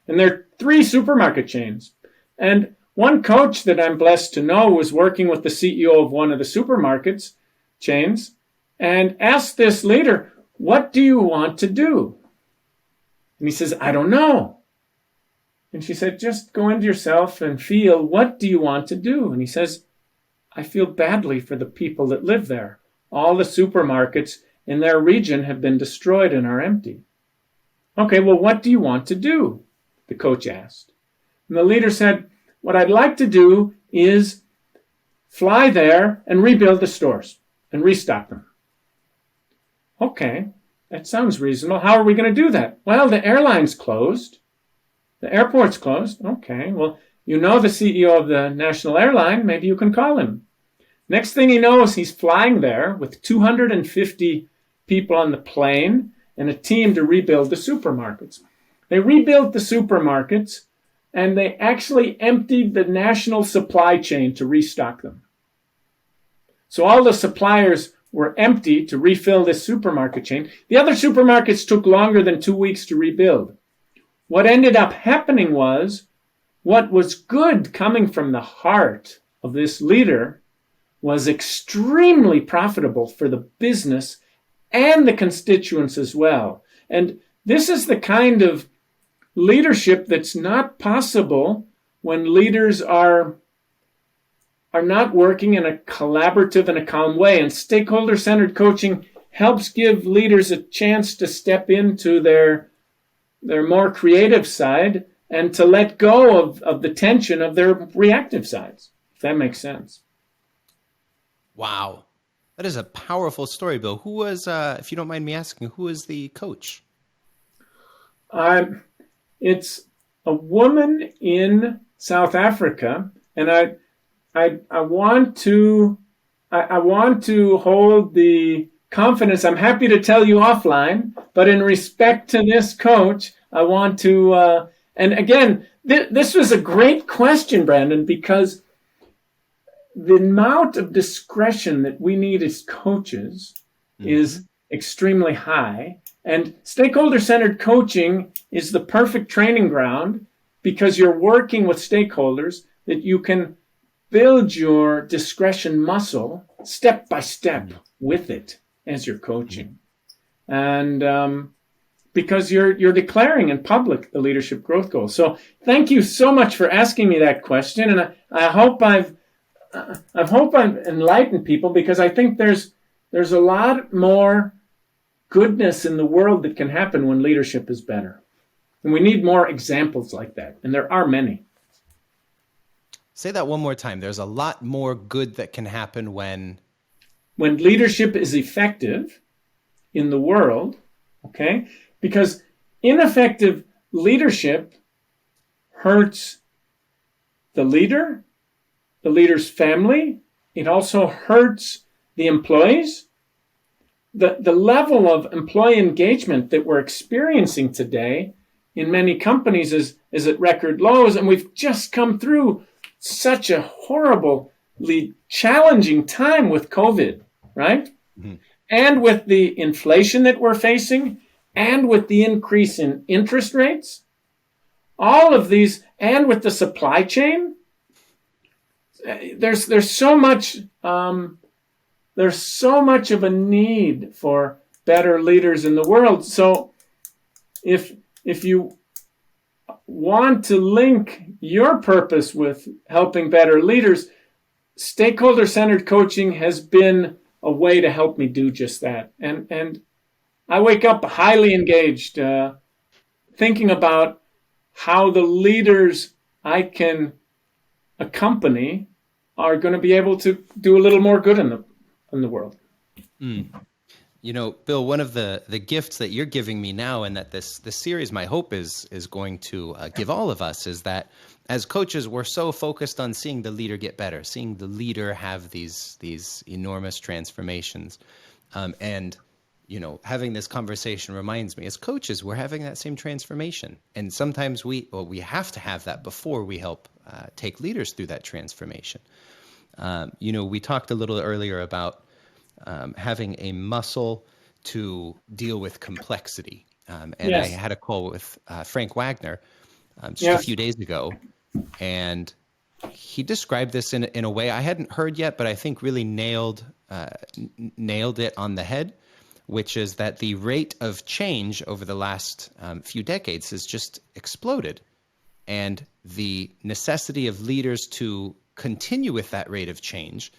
And there are 3 supermarket chains. And one coach that I'm blessed to know was working with the CEO of one of the supermarkets chains and asked this leader, "What do you want to do?" And he says, "I don't know." And she said, "Just go into yourself and feel, what do you want to do?" And he says, "I feel badly for the people that live there. All the supermarkets in their region have been destroyed and are empty." "Okay, well, what do you want to do?" the coach asked. And the leader said, "What I'd like to do is fly there and rebuild the stores and restock them." "Okay, that sounds reasonable. How are we going to do that?" "Well, the airline's closed. The airport's closed." "Okay, well, you know the CEO of the national airline. Maybe you can call him." Next thing he knows, he's flying there with 250 people on the plane and a team to rebuild the supermarkets. They rebuilt the supermarkets, and they actually emptied the national supply chain to restock them. So all the suppliers were empty to refill this supermarket chain. The other supermarkets took longer than 2 weeks to rebuild. What ended up happening was, what was good coming from the heart of this leader was extremely profitable for the business and the constituents as well. And this is the kind of leadership that's not possible when leaders are not working in a collaborative and a calm way. And stakeholder-centered coaching helps give leaders a chance to step into their more creative side and to let go of the tension of their reactive sides, if that makes sense. Wow. That is a powerful story, Bill. Who was, if you don't mind me asking, who was the coach? It's a woman in South Africa, and I want to hold the confidence. I'm happy to tell you offline, but in respect to this coach, I want to. And again, this was a great question, Brandon, because the amount of discretion that we need as coaches is extremely high. And stakeholder-centered coaching is the perfect training ground because you're working with stakeholders that you can build your discretion muscle step by step with it as you're coaching. And because you're declaring in public the leadership growth goals. So thank you so much for asking me that question. And I hope I've enlightened people, because I think there's a lot more goodness in the world that can happen when leadership is better. And we need more examples like that. And there are many. Say that one more time. There's a lot more good that can happen when leadership is effective in the world, okay? Because ineffective leadership hurts the leader, the leader's family. It also hurts the employees. The level of employee engagement that we're experiencing today in many companies is at record lows, and we've just come through such a horribly challenging time with COVID, right? Mm-hmm. And with the inflation that we're facing, and with the increase in interest rates, all of these, and with the supply chain, there's so much of a need for better leaders in the world. So if you want to link your purpose with helping better leaders, stakeholder-centered coaching has been a way to help me do just that. And I wake up highly engaged, thinking about how the leaders I can accompany are going to be able to do a little more good in the world. Mm. You know, Bill, one of the gifts that you're giving me now, and that this series, my hope is going to give all of us, is that as coaches, we're so focused on seeing the leader get better, seeing the leader have these enormous transformations. And having this conversation reminds me, as coaches, we're having that same transformation. And sometimes we have to have that before we help take leaders through that transformation. We talked a little earlier about having a muscle to deal with complexity. And Yes. I had a call with Frank Wagner just Yes. a few days ago, and he described this in a way I hadn't heard yet, but I think really nailed it on the head, which is that the rate of change over the last few decades has just exploded. And the necessity of leaders to continue with that rate of change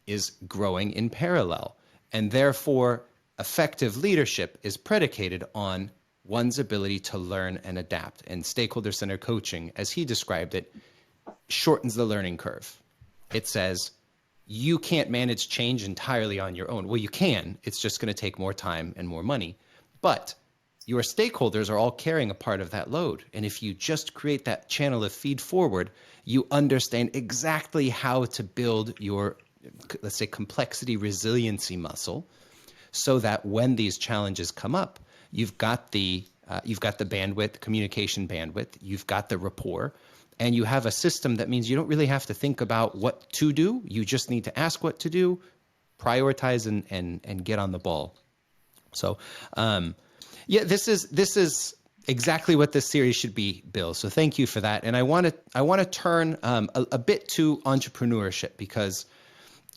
is growing in parallel. And therefore, effective leadership is predicated on one's ability to learn and adapt. And stakeholder-centered coaching, as he described it, shortens the learning curve. It says, you can't manage change entirely on your own. Well, you can. It's just going to take more time and more money. But your stakeholders are all carrying a part of that load. And if you just create that channel of feed forward, you understand exactly how to build your, let's say, complexity resiliency muscle, so that when these challenges come up, you've got the bandwidth, communication bandwidth, you've got the rapport, and you have a system that means you don't really have to think about what to do. You just need to ask what to do, prioritize, and get on the ball. So, this is exactly what this series should be, Bill. So thank you for that. And I want to turn a bit to entrepreneurship, because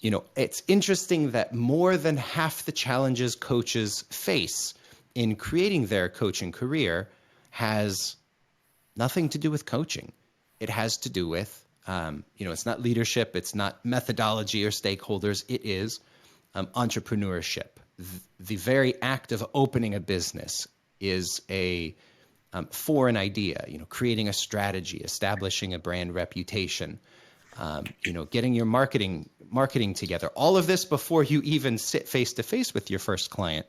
it's interesting that more than half the challenges coaches face in creating their coaching career has nothing to do with coaching. It has to do with, it's not leadership, it's not methodology or stakeholders, it is entrepreneurship. The very act of opening a business is a foreign idea, creating a strategy, establishing a brand reputation, getting your marketing together, all of this before you even sit face to face with your first client.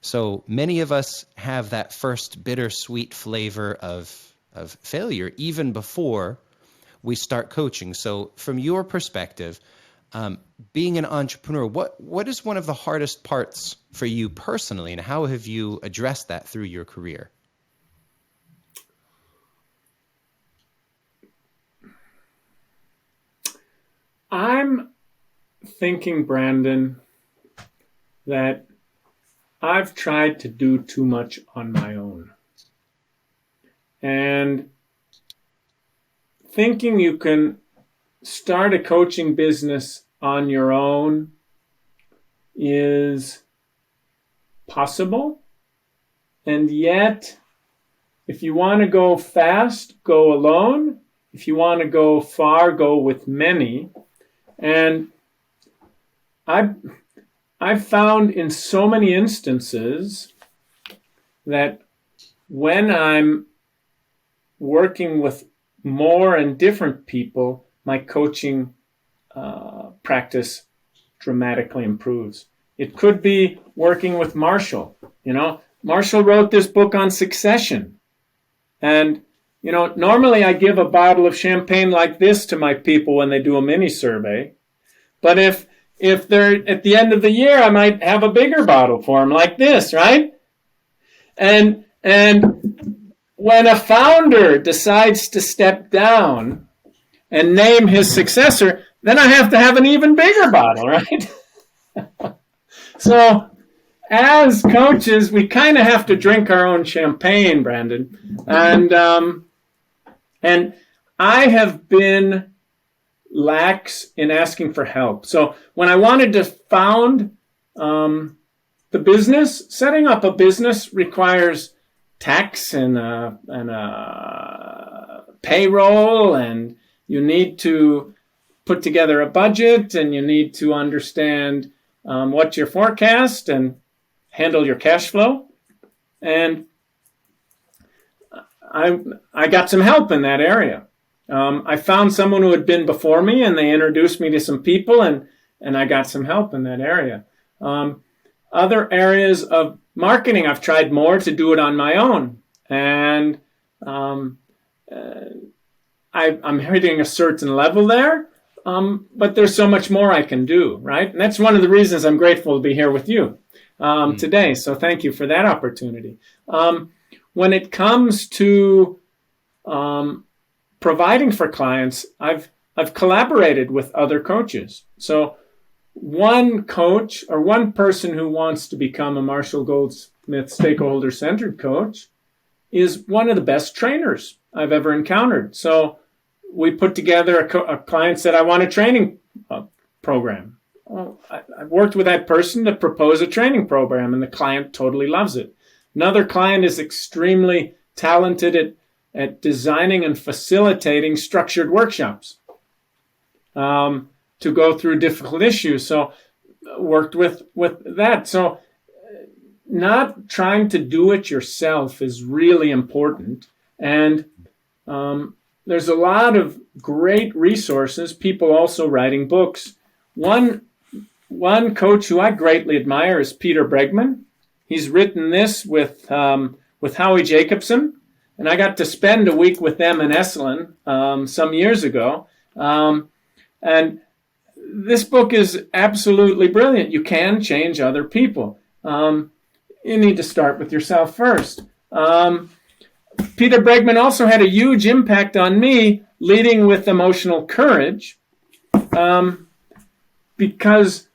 So many of us have that first bittersweet flavor of failure even before we start coaching. So from your perspective, being an entrepreneur, what is one of the hardest parts for you personally, and how have you addressed that through your career? I'm thinking, Brandon, that I've tried to do too much on my own. And thinking you can start a coaching business on your own is possible. And yet, if you want to go fast, go alone. If you want to go far, go with many. And I've found in so many instances that when I'm working with more and different people, my coaching practice dramatically improves. It could be working with Marshall. Marshall wrote this book on succession. And, normally I give a bottle of champagne like this to my people when they do a mini survey. But if they're at the end of the year, I might have a bigger bottle for them like this, right? And when a founder decides to step down and name his successor, then I have to have an even bigger bottle, right? So as coaches, we kind of have to drink our own champagne, Brandon. And I have been lax in asking for help. So when I wanted to found the business, setting up a business requires tax and payroll, and you need to put together a budget, and you need to understand what's your forecast and handle your cash flow. And I got some help in that area. I found someone who had been before me, and they introduced me to some people, and I got some help in that area. Other areas of marketing, I've tried more to do it on my own. And I'm hitting a certain level there. But there's so much more I can do, right? And that's one of the reasons I'm grateful to be here with you today. So thank you for that opportunity. When it comes to providing for clients, I've collaborated with other coaches. So one coach or one person who wants to become a Marshall Goldsmith stakeholder-centered coach is one of the best trainers I've ever encountered. So we put together a client said, I want a training program. Well, I worked with that person to propose a training program, and the client totally loves it. Another client is extremely talented at designing and facilitating structured workshops to go through difficult issues. So worked with that. So not trying to do it yourself is really important. And there's a lot of great resources, people also writing books. One coach who I greatly admire is Peter Bregman. He's written this with Howie Jacobson, and I got to spend a week with them in Esalen some years ago. And this book is absolutely brilliant. You can change other people. You need to start with yourself first. Peter Bregman also had a huge impact on me, leading with emotional courage, because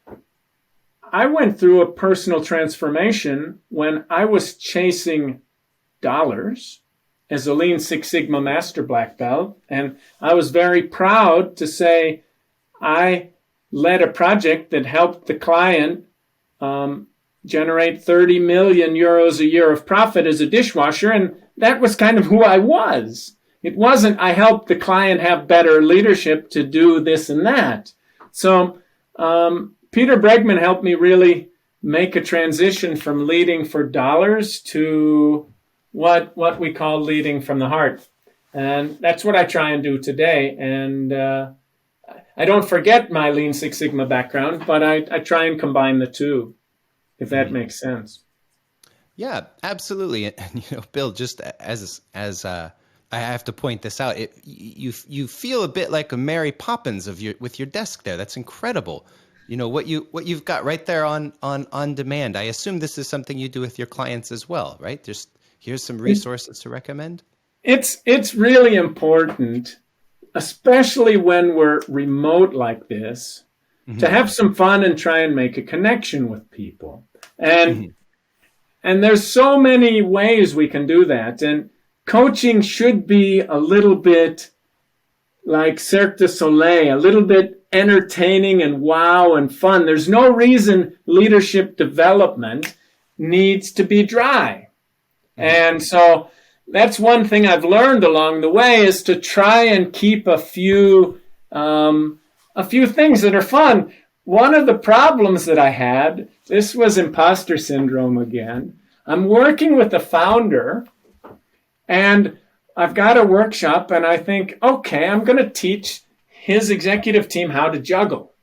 I went through a personal transformation when I was chasing dollars as a Lean Six Sigma Master Black Belt. And I was very proud to say I led a project that helped the client generate 30 million euros a year of profit as a dishwasher. And that was kind of who I was. It wasn't I helped the client have better leadership to do this and that. So Peter Bregman helped me really make a transition from leading for dollars to what we call leading from the heart. And that's what I try and do today. And I don't forget my Lean Six Sigma background, but I try and combine the two, if that makes sense. Yeah, absolutely. And Bill, just as I have to point this out, you feel a bit like a Mary Poppins with your desk there. That's incredible. What you've got right there on demand. I assume this is something you do with your clients as well, right? Just here's some resources to recommend. It's really important, especially when we're remote like this, to have some fun and try and make a connection with people. And there's so many ways we can do that. And coaching should be a little bit like Cirque du Soleil, a little bit entertaining and wow and fun. There's no reason leadership development needs to be dry. And so that's one thing I've learned along the way, is to try and keep a few things that are fun. One of the problems that I had, this was imposter syndrome again. I'm working with a founder, and I've got a workshop, and I think, okay, I'm going to teach his executive team how to juggle.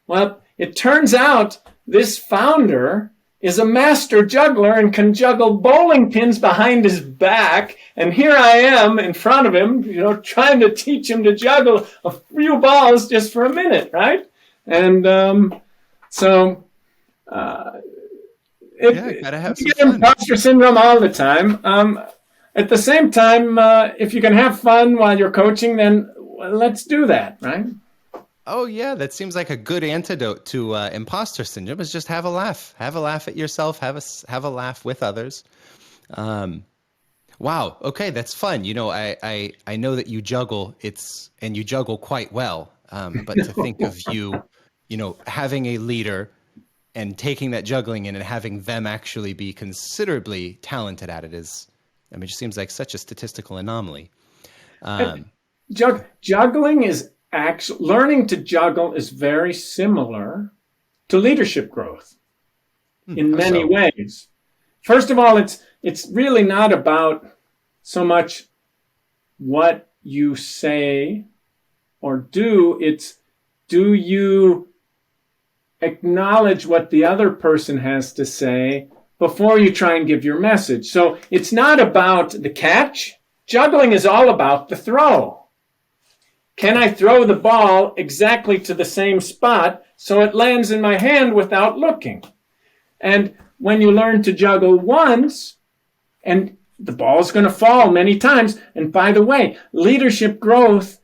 Well, it turns out this founder is a master juggler and can juggle bowling pins behind his back. And here I am in front of him, trying to teach him to juggle a few balls just for a minute, right? And you gotta have get some fun. imposter syndrome all the time. At the same time, if you can have fun while you're coaching, then let's do that, right? Oh yeah, that seems like a good antidote to imposter syndrome. Is just have a laugh at yourself, have a laugh with others. Wow. Okay, that's fun. I know that you juggle. And you juggle quite well. But to think of you, having a leader and taking that juggling in and having them actually be considerably talented at it it just seems like such a statistical anomaly. Juggling is learning to juggle is very similar to leadership growth in many ways. First of all, it's really not about so much what you say or do. It's, do you acknowledge what the other person has to say before you try and give your message? So it's not about the catch. Juggling is all about the throw. can I throw the ball exactly to the same spot so it lands in my hand without looking? And when you learn to juggle once, and the ball's going to fall many times. And by the way, leadership growth,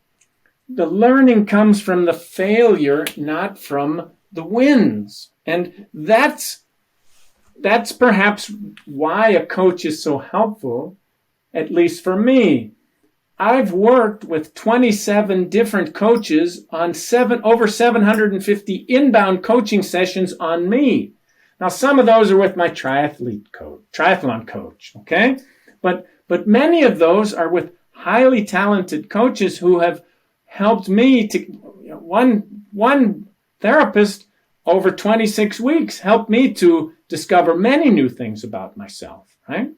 the learning comes from the failure, not from the wins. And that's perhaps why a coach is so helpful, at least for me. I've worked with 27 different coaches on over 750 inbound coaching sessions on me. Now, some of those are with my triathlon coach, okay? But many of those are with highly talented coaches who have helped me to, one therapist over 26 weeks helped me to discover many new things about myself, right?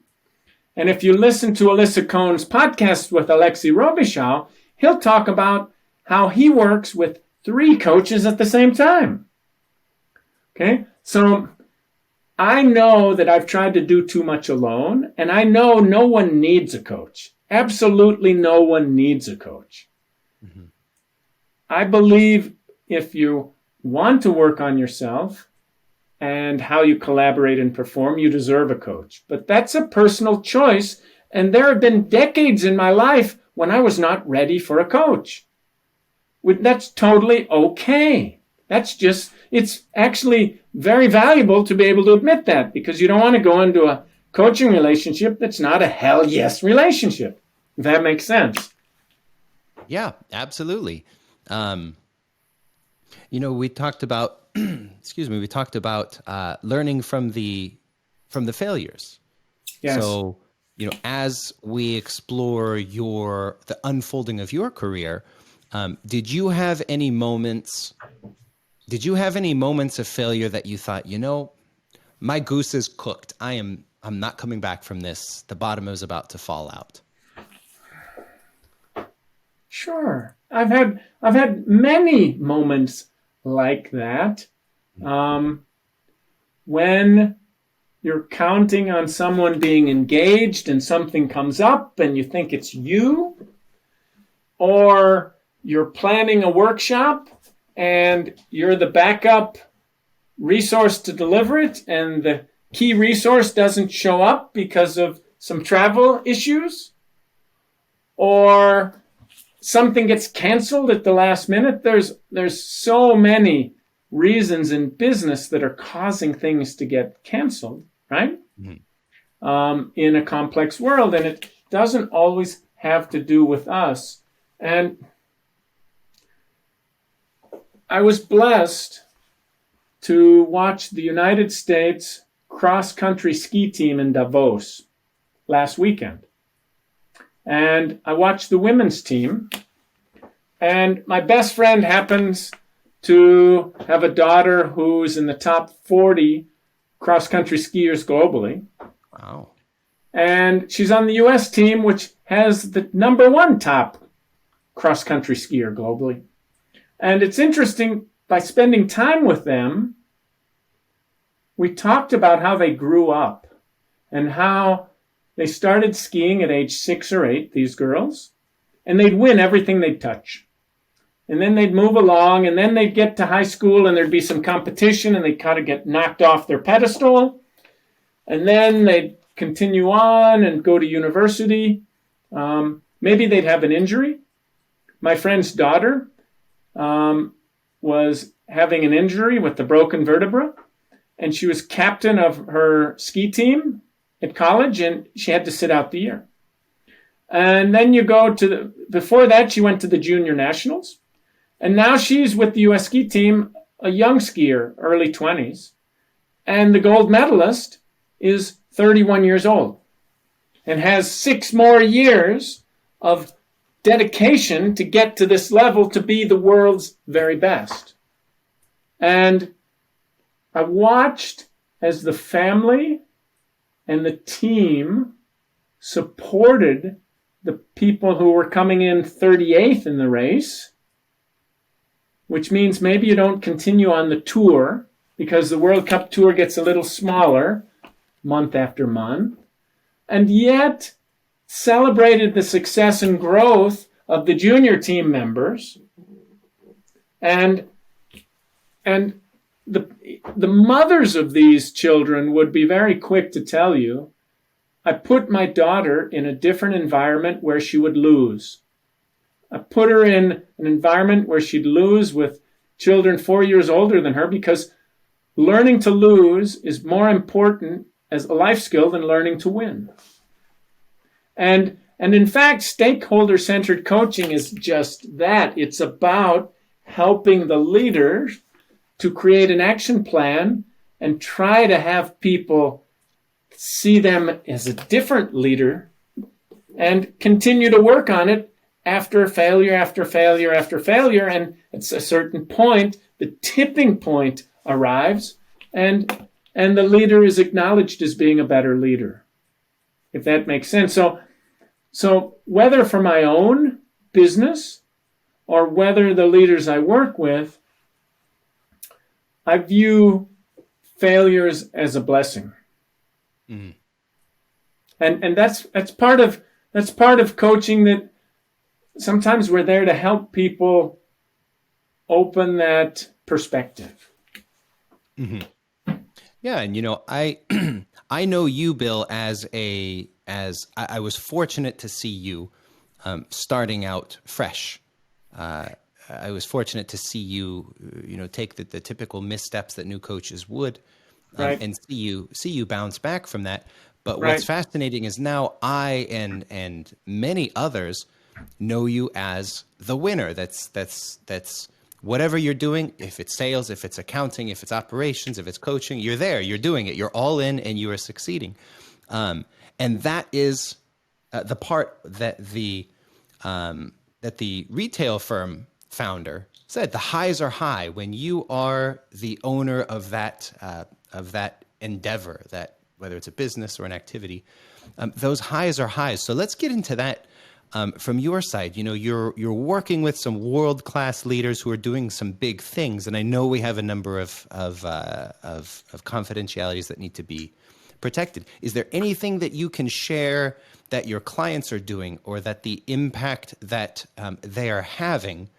And if you listen to Alyssa Cohn's podcast with Alexei Robichaud, he'll talk about how he works with 3 coaches at the same time. Okay, so I know that I've tried to do too much alone, and I know no one needs a coach. Absolutely no one needs a coach. Mm-hmm. I believe if you want to work on yourself and how you collaborate and perform, you deserve a coach. But that's a personal choice, and there have been decades in my life when I was not ready for a coach. That's totally okay. It's actually very valuable to be able to admit that, because you don't want to go into a coaching relationship that's not a hell yes relationship, if that makes sense. Yeah, absolutely. We talked about, we talked about learning from the failures. Yes. So, as we explore the unfolding of your career, did you have any moments of failure that you thought, my goose is cooked. I'm not coming back from this. The bottom is about to fall out. Sure. I've had many moments like that. When you're counting on someone being engaged and something comes up and you think it's you, or you're planning a workshop and you're the backup resource to deliver it, and the key resource doesn't show up because of some travel issues, or something gets canceled at the last minute. There's so many reasons in business that are causing things to get canceled, right? Mm-hmm. In a complex world, and it doesn't always have to do with us. And I was blessed to watch the United States cross-country ski team in Davos last weekend. And I watched the women's team. And my best friend happens to have a daughter who's in the top 40 cross-country skiers globally. Wow. And she's on the U.S. team, which has the #1 top cross-country skier globally. And it's interesting, by spending time with them, we talked about how they grew up and how they started skiing at age 6 or 8, these girls, and they'd win everything they'd touch. And then they'd move along, and then they'd get to high school, and there'd be some competition, and they'd kind of get knocked off their pedestal. And then they'd continue on and go to university. Maybe they'd have an injury. My friend's daughter was having an injury with the broken vertebra, and she was captain of her ski team at college, and she had to sit out the year. And then you go to before that, she went to the junior nationals, and now she's with the U.S. ski team, a young skier, early 20s, and the gold medalist is 31 years old and has 6 more years of dedication to get to this level to be the world's very best. And I watched as the family and the team supported the people who were coming in 38th in the race, which means maybe you don't continue on the tour because the World Cup tour gets a little smaller month after month, and yet celebrated the success and growth of the junior team members, and the mothers of these children would be very quick to tell you, I put my daughter in a different environment where she would lose. I put her in an environment where she'd lose with children 4 years older than her, because learning to lose is more important as a life skill than learning to win. And in fact, stakeholder-centered coaching is just that. It's about helping the leaders to create an action plan and try to have people see them as a different leader and continue to work on it after failure, after failure, after failure. And at a certain point, the tipping point arrives, and the leader is acknowledged as being a better leader, if that makes sense. So whether for my own business or whether the leaders I work with, I view failures as a blessing. Mm. And that's part of coaching, that sometimes we're there to help people open that perspective. Mm-hmm. Yeah, and I know you, Bill, as I was fortunate to see you starting out fresh. I was fortunate to see you, take the typical missteps that new coaches would, right, and see you bounce back from that. But right. What's fascinating is now I and many others know you as the winner. That's whatever you're doing, if it's sales, if it's accounting, if it's operations, if it's coaching, you're there, you're doing it, you're all in, and you are succeeding. And that is the part that the retail firm founder said. The highs are high when you are the owner of that endeavor, that whether it's a business or an activity, those highs are highs. So let's get into that. From your side, you're working with some world-class leaders who are doing some big things, and I know we have a number of confidentialities that need to be protected. Is there anything that you can share that your clients are doing, or that the impact that they are having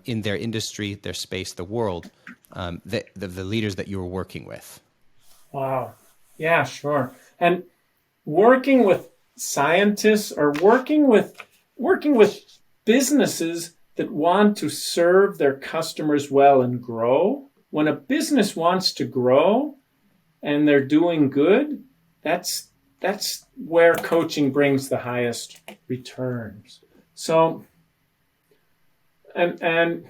in their industry, their space, the world, the leaders that you're working with? Wow. Yeah, sure. And working with scientists, or working with businesses that want to serve their customers well and grow. When a business wants to grow and they're doing good, that's where coaching brings the highest returns. So, and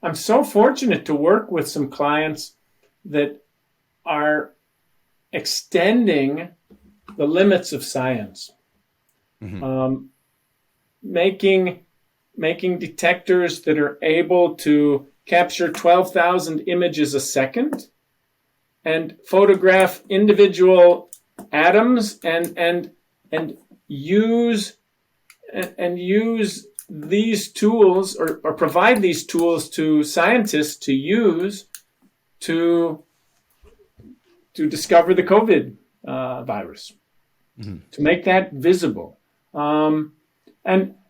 I'm so fortunate to work with some clients that are extending the limits of science, mm-hmm. Making detectors that are able to capture 12,000 images a second and photograph individual atoms and use these tools, or provide these tools to scientists to use to discover the COVID virus, mm-hmm. to make that visible. And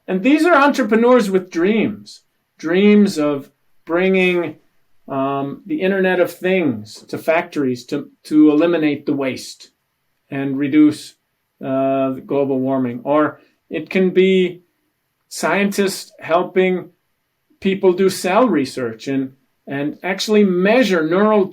these are entrepreneurs with dreams of bringing the Internet of Things to factories to eliminate the waste and reduce the global warming. Or it can be scientists helping people do cell research and actually measure neural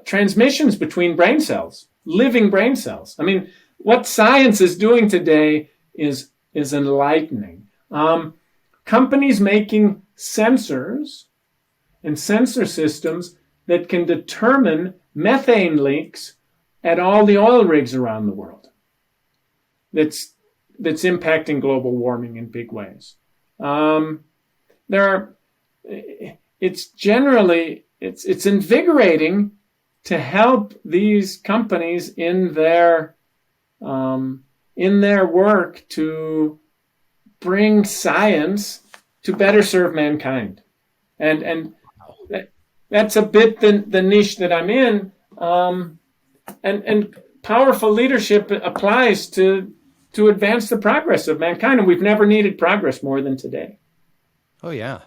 transmissions between brain cells, living brain cells. I mean, what science is doing today is enlightening. Companies making sensors and sensor systems that can determine methane leaks at all the oil rigs around the world. That's impacting global warming in big ways. It's invigorating to help these companies in their work to bring science to better serve mankind, and that's a bit the niche that I'm in, and powerful leadership applies to to advance the progress of mankind. And we've never needed progress more than today. Oh, yeah.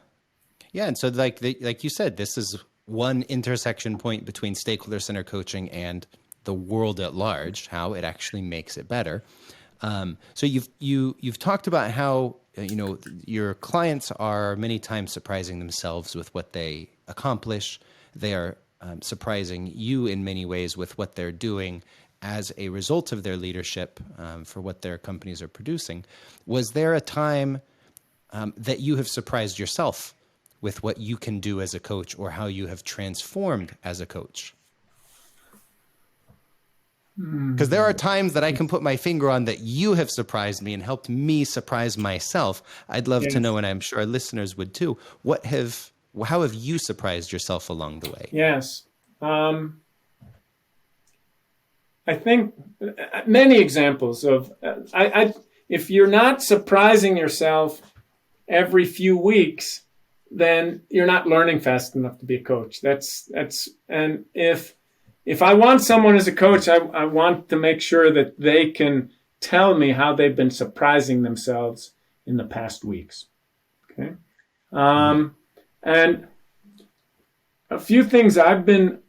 Yeah. And so like you said, this is one intersection point between stakeholder-centered coaching and the world at large, how it actually makes it better. So you've talked about how, your clients are many times surprising themselves with what they accomplish. They are surprising you in many ways with what they're doing as a result of their leadership for what their companies are producing. Was there a time that you have surprised yourself with what you can do as a coach or how you have transformed as a coach? Because there are times that I can put my finger on that you have surprised me and helped me surprise myself. I'd love to know, and I'm sure our listeners would too, how have you surprised yourself along the way? Yes. I think many examples of, if you're not surprising yourself every few weeks, then you're not learning fast enough to be a coach. And if I want someone as a coach, I want to make sure that they can tell me how they've been surprising themselves in the past weeks. Okay. And a few things I've been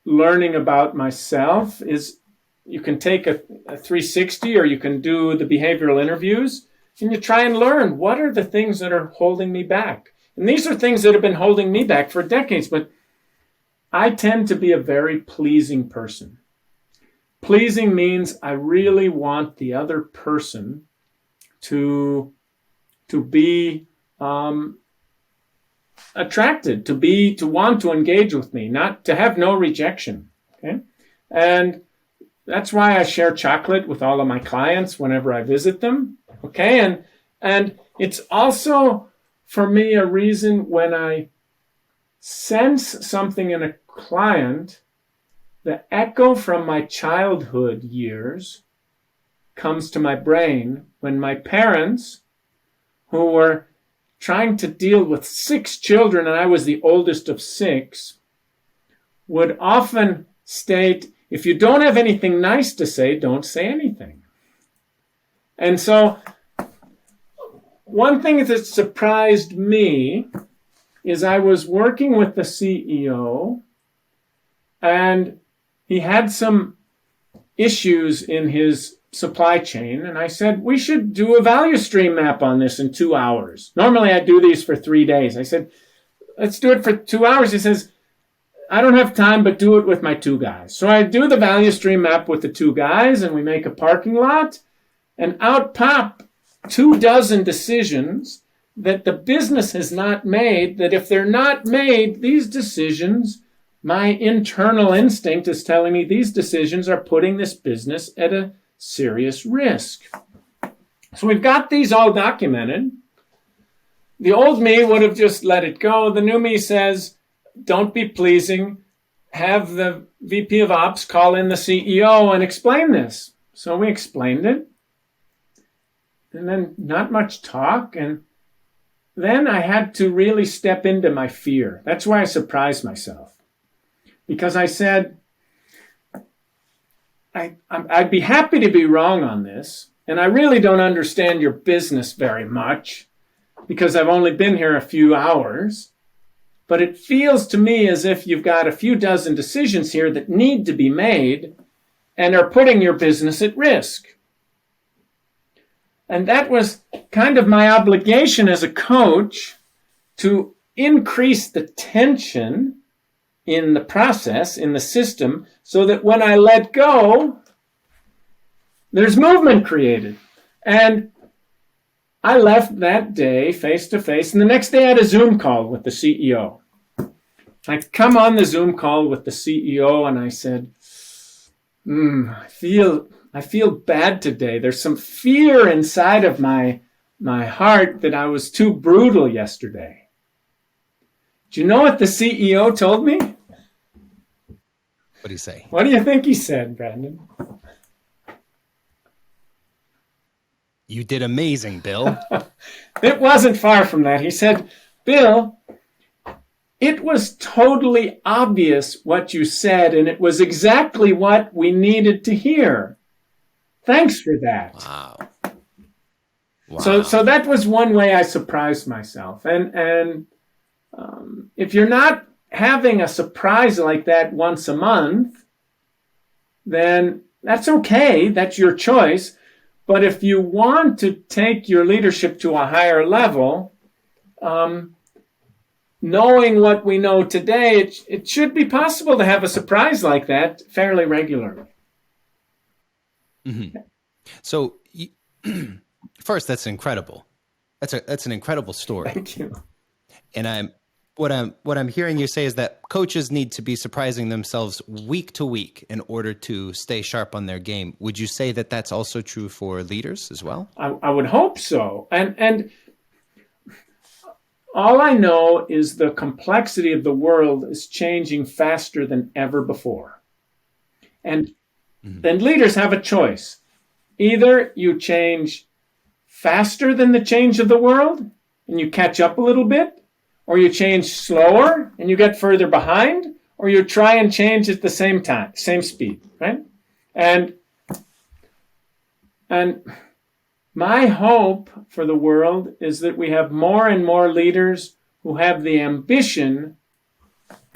learning about myself is you can take a 360 or you can do the behavioral interviews and you try and learn what are the things that are holding me back. And these are things that have been holding me back for decades, but I tend to be a very pleasing person. Pleasing means I really want the other person to be attracted, to want to engage with me, not to have no rejection. Okay, and that's why I share chocolate with all of my clients whenever I visit them. Okay, and it's also for me a reason when I sense something in a client, the echo from my childhood years comes to my brain when my parents, who were trying to deal with 6 children, and I was the oldest of 6, would often state, if you don't have anything nice to say, don't say anything. And so one thing that surprised me is I was working with the CEO and he had some issues in his supply chain. And I said, we should do a value stream map on this in 2 hours. Normally I do these for 3 days. I said, let's do it for 2 hours. He says, I don't have time, but do it with my 2 guys. So I do the value stream map with the 2 guys and we make a parking lot and out pop 24 decisions that the business has not made, that if they're not made, these decisions, my internal instinct is telling me these decisions are putting this business at a serious risk. So we've got these all documented. The old me would have just let it go. The new me says, don't be pleasing. Have the VP of Ops call in the CEO and explain this. So we explained it. And then not much talk. And then I had to really step into my fear. That's why I surprised myself. Because I said, I'd be happy to be wrong on this. And I really don't understand your business very much because I've only been here a few hours. But it feels to me as if you've got a few dozen decisions here that need to be made and are putting your business at risk. And that was kind of my obligation as a coach to increase the tension in the process, in the system, so that when I let go, there's movement created. And I left that day face to face, and the next day I had a Zoom call with the CEO. I come on the Zoom call with the CEO and I said, I feel bad today. There's some fear inside of my heart that I was too brutal yesterday. Do you know what the CEO told me? What did he say? What do you think he said, Brandon? You did amazing, Bill. It wasn't far from that. He said, Bill, it was totally obvious what you said, and it was exactly what we needed to hear. Thanks for that. Wow. So that was one way I surprised myself. And if you're not having a surprise like that once a month, then that's okay. That's your choice. But if you want to take your leadership to a higher level, knowing what we know today, it should be possible to have a surprise like that fairly regularly. Mm-hmm. So, first, that's incredible. That's an incredible story. Thank you. And what I'm hearing you say is that coaches need to be surprising themselves week to week in order to stay sharp on their game. Would you say that that's also true for leaders as well? I would hope so. And all I know is the complexity of the world is changing faster than ever before. And then leaders have a choice. Either you change faster than the change of the world and you catch up a little bit, or you change slower and you get further behind, or you try and change at the same time, same speed, right? And my hope for the world is that we have more and more leaders who have the ambition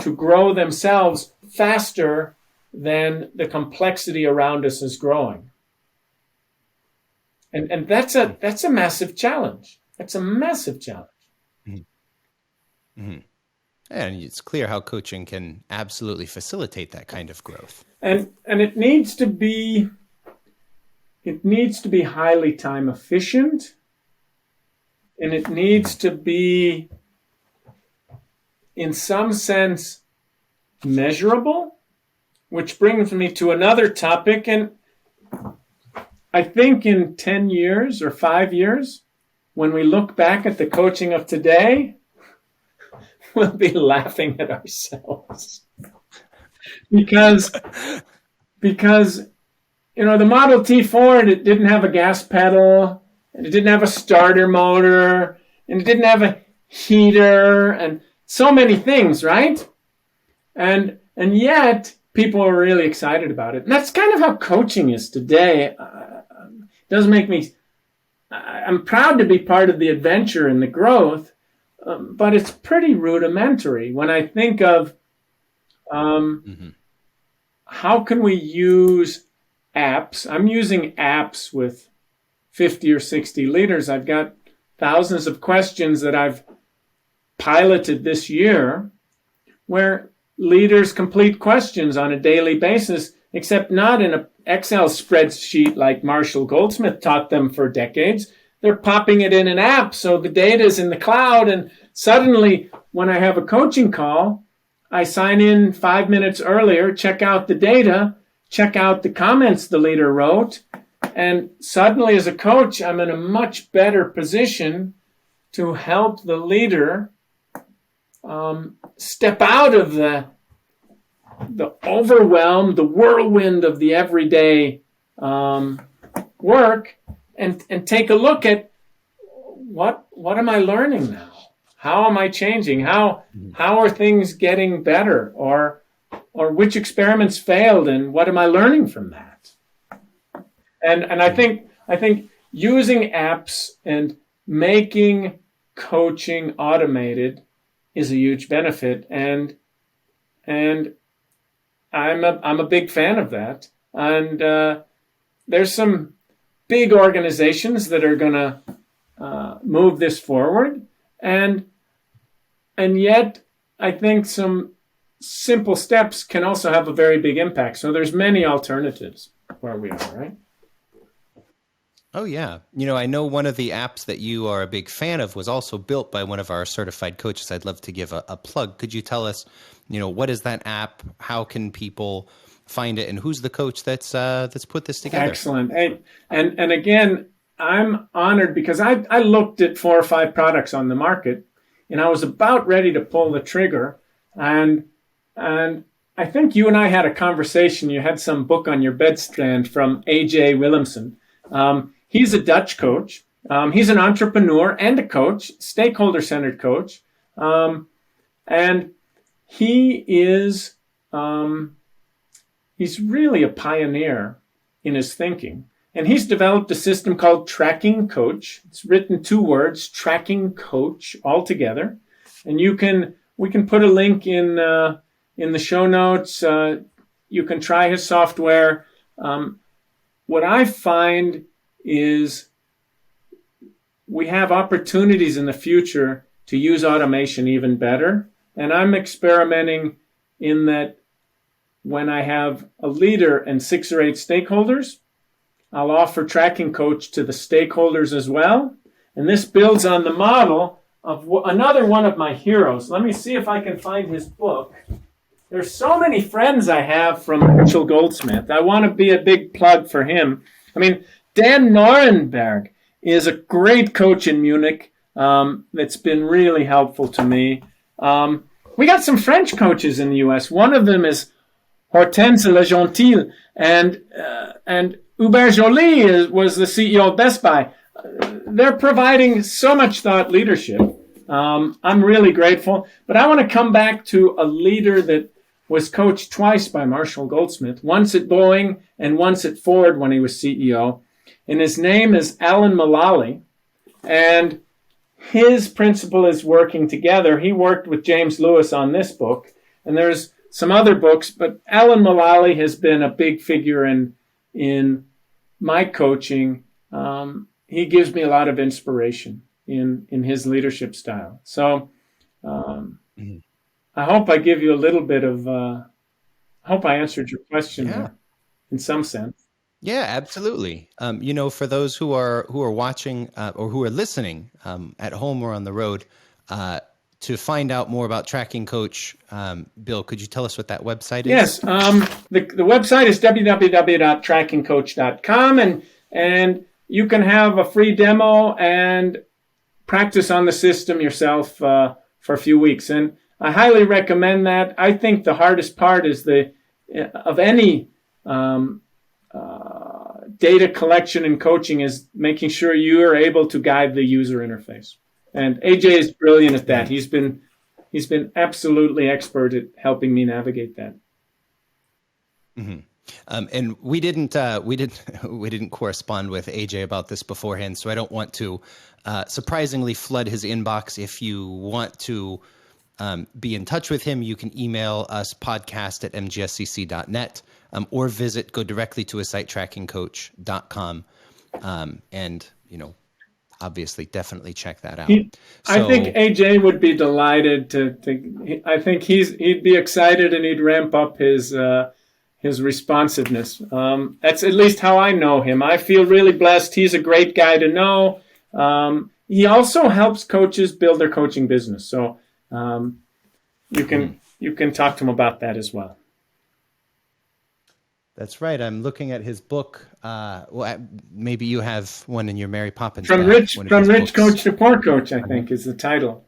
to grow themselves faster than the complexity around us is growing. And that's a massive challenge. That's a massive challenge. Mm-hmm. Mm-hmm. And it's clear how coaching can absolutely facilitate that kind of growth. And it needs to be highly time efficient, and it needs to be, in some sense, measurable, which brings me to another topic. And I think in 10 years or 5 years, when we look back at the coaching of today, we'll be laughing at ourselves. Because the Model T Ford, it didn't have a gas pedal, and it didn't have a starter motor, and it didn't have a heater, and so many things, right? And yet, people are really excited about it. And that's kind of how coaching is today. It does make me... I'm proud to be part of the adventure and the growth, but it's pretty rudimentary. When I think of how can we use apps, I'm using apps with 50 or 60 leaders. I've got thousands of questions that I've piloted this year where leaders complete questions on a daily basis, except not in an Excel spreadsheet like Marshall Goldsmith taught them for decades. They're popping it in an app, so the data is in the cloud, and suddenly when I have a coaching call, I sign in 5 minutes earlier, check out the data, check out the comments the leader wrote, and suddenly as a coach, I'm in a much better position to help the leader step out of the overwhelm, the whirlwind of the everyday work, and take a look at what am I learning now? How am I changing? How are things getting better? Or which experiments failed, and what am I learning from that? And I think using apps and making coaching automated is a huge benefit, and I'm a big fan of that. And there's some big organizations that are going to move this forward, and yet I think some simple steps can also have a very big impact. So there's many alternatives where we are, right? Oh, yeah. I know one of the apps that you are a big fan of was also built by one of our certified coaches. I'd love to give a plug. Could you tell us, what is that app? How can people find it? And who's the coach that's put this together? Excellent. And again, I'm honored because I looked at 4 or 5 products on the market, and I was about ready to pull the trigger. And I think you and I had a conversation. You had some book on your bedstand from A.J. Willemsen. He's a Dutch coach. He's an entrepreneur and a coach, stakeholder-centered coach. And he is, he's really a pioneer in his thinking. And he's developed a system called Tracking Coach. It's written 2 words, Tracking Coach, all together. And we can put a link in the show notes. You can try his software. What I find is we have opportunities in the future to use automation even better. And I'm experimenting in that when I have a leader and 6 or 8 stakeholders, I'll offer Tracking Coach to the stakeholders as well. And this builds on the model of another one of my heroes. Let me see if I can find his book. There's so many friends I have from Marshall Goldsmith. I want to be a big plug for him. I mean, Dan Norenberg is a great coach in Munich that's been really helpful to me. We got some French coaches in the U.S. One of them is Hortense Legentil, and Hubert Joly was the CEO of Best Buy. They're providing so much thought leadership. I'm really grateful. But I want to come back to a leader that was coached twice by Marshall Goldsmith, once at Boeing and once at Ford when he was CEO. And his name is Alan Mulally. And his principle is working together. He worked with James Lewis on this book. And there's some other books, but Alan Mulally has been a big figure in my coaching. He gives me a lot of inspiration in his leadership style. So I hope I give you a little bit of, I hope I answered your question there in some sense. Yeah, absolutely. For those who are watching or who are listening at home or on the road, to find out more about Tracking Coach, Bill, could you tell us what that website is? Yes, the website is www.trackingcoach.com, and you can have a free demo and practice on the system yourself for a few weeks. And I highly recommend that. I think the hardest part is of any data collection and coaching is making sure you are able to guide the user interface. And AJ is brilliant at that. He's been absolutely expert at helping me navigate that. Mm-hmm. And we didn't correspond with AJ about this beforehand, so I don't want to surprisingly flood his inbox. If you want to be in touch with him, you can email us podcast@mgscc.net or go directly to his site, trackingcoach.com. And, obviously definitely check that out. I think AJ would be delighted I think he'd be excited and he'd ramp up his responsiveness. That's at least how I know him. I feel really blessed. He's a great guy to know. He also helps coaches build their coaching business. So you can talk to him about that as well. That's right. I'm looking at his book. Maybe you have one in your Mary Poppins. From Rich Coach to Poor Coach, I think is the title.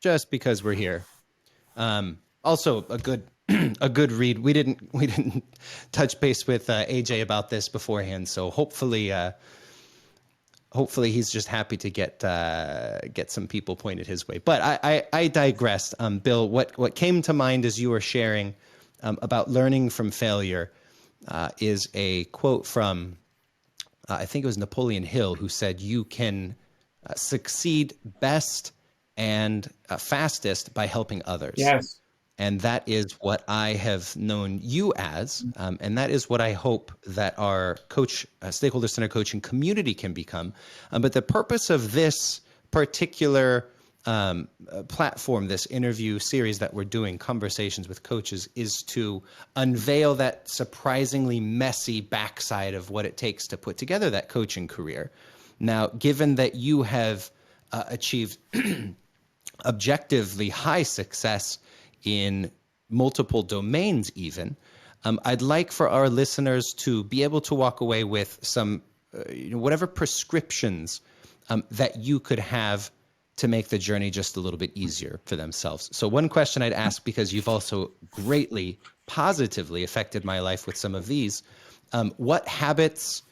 Just because we're here. Also a good read. We didn't touch base with AJ about this beforehand, so hopefully he's just happy to get some people pointed his way. But I digressed. Bill, what came to mind as you were sharing about learning from failure is a quote from I think it was Napoleon Hill, who said, "You can succeed best and fastest by helping others." Yes. And that is what I have known you as, and that is what I hope that our stakeholder center coaching community can become. But the purpose of this particular platform, this interview series that we're doing, Conversations with Coaches, is to unveil that surprisingly messy backside of what it takes to put together that coaching career. Now, given that you have achieved objectively high success in multiple domains even, I'd like for our listeners to be able to walk away with some, whatever prescriptions that you could have to make the journey just a little bit easier for themselves. So one question I'd ask, because you've also greatly positively affected my life with some of these, what habits,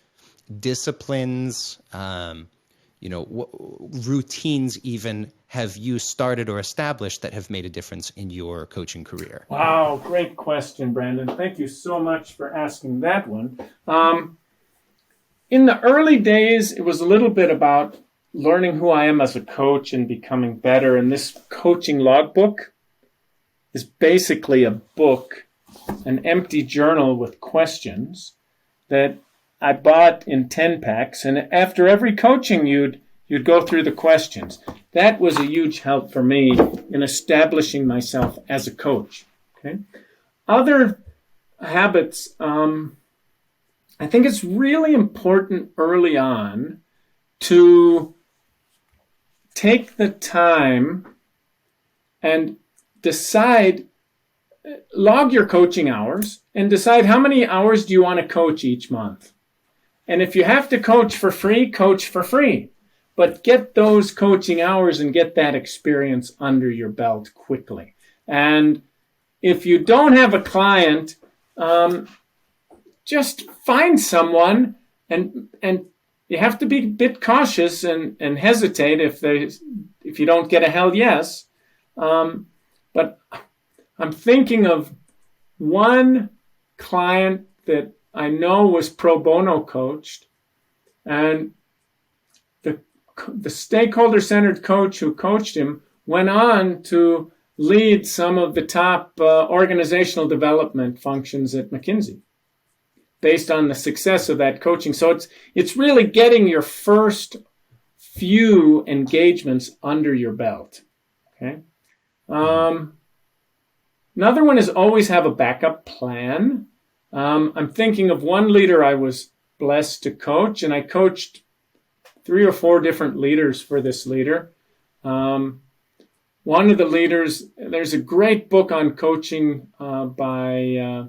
disciplines, routines even have you started or established that have made a difference in your coaching career? Wow, great question, Brandon. Thank you so much for asking that one. in the early days, it was a little bit about learning who I am as a coach and becoming better. And this coaching logbook is basically a book, an empty journal with questions that I bought in 10 packs. And after every coaching, you'd go through the questions. That was a huge help for me in establishing myself as a coach. Okay. Other habits, I think it's really important early on to take the time and log your coaching hours and decide how many hours do you want to coach each month. And if you have to coach for free, but get those coaching hours and get that experience under your belt quickly. And if you don't have a client, just find someone, and you have to be a bit cautious and hesitate if you don't get a hell yes. But I'm thinking of one client that I know was pro bono coached, and the stakeholder-centered coach who coached him went on to lead some of the top organizational development functions at McKinsey based on the success of that coaching. So it's really getting your first few engagements under your belt. Okay. Another one is always have a backup plan. I'm thinking of one leader I was blessed to coach, and I coached 3 or 4 different leaders for this leader. One of the leaders, there's a great book on coaching by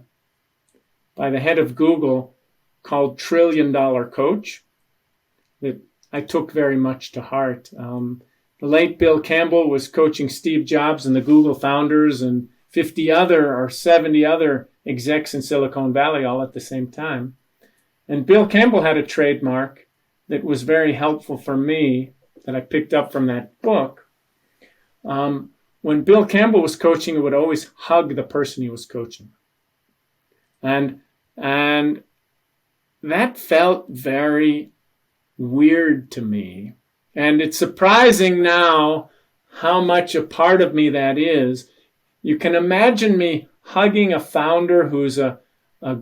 the head of Google called $1 Trillion Coach that I took very much to heart. The late Bill Campbell was coaching Steve Jobs and the Google founders and 50 other or 70 other execs in Silicon Valley all at the same time. And Bill Campbell had a trademark that was very helpful for me that I picked up from that book. When Bill Campbell was coaching, he would always hug the person he was coaching. And that felt very weird to me. And it's surprising now how much a part of me that is. You can imagine me hugging a founder who's a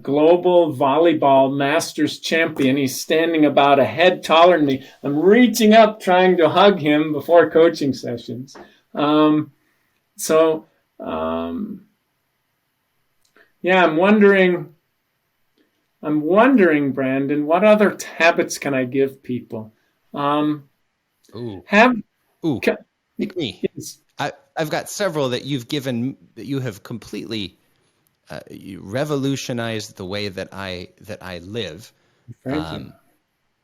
global volleyball masters champion. He's standing about a head taller than me. I'm reaching up trying to hug him before coaching sessions. I'm wondering, Brandon, what other habits can I give people? Pick me. Yes. I've got several that you've given that you have completely you revolutionized the way that I live. Thank you.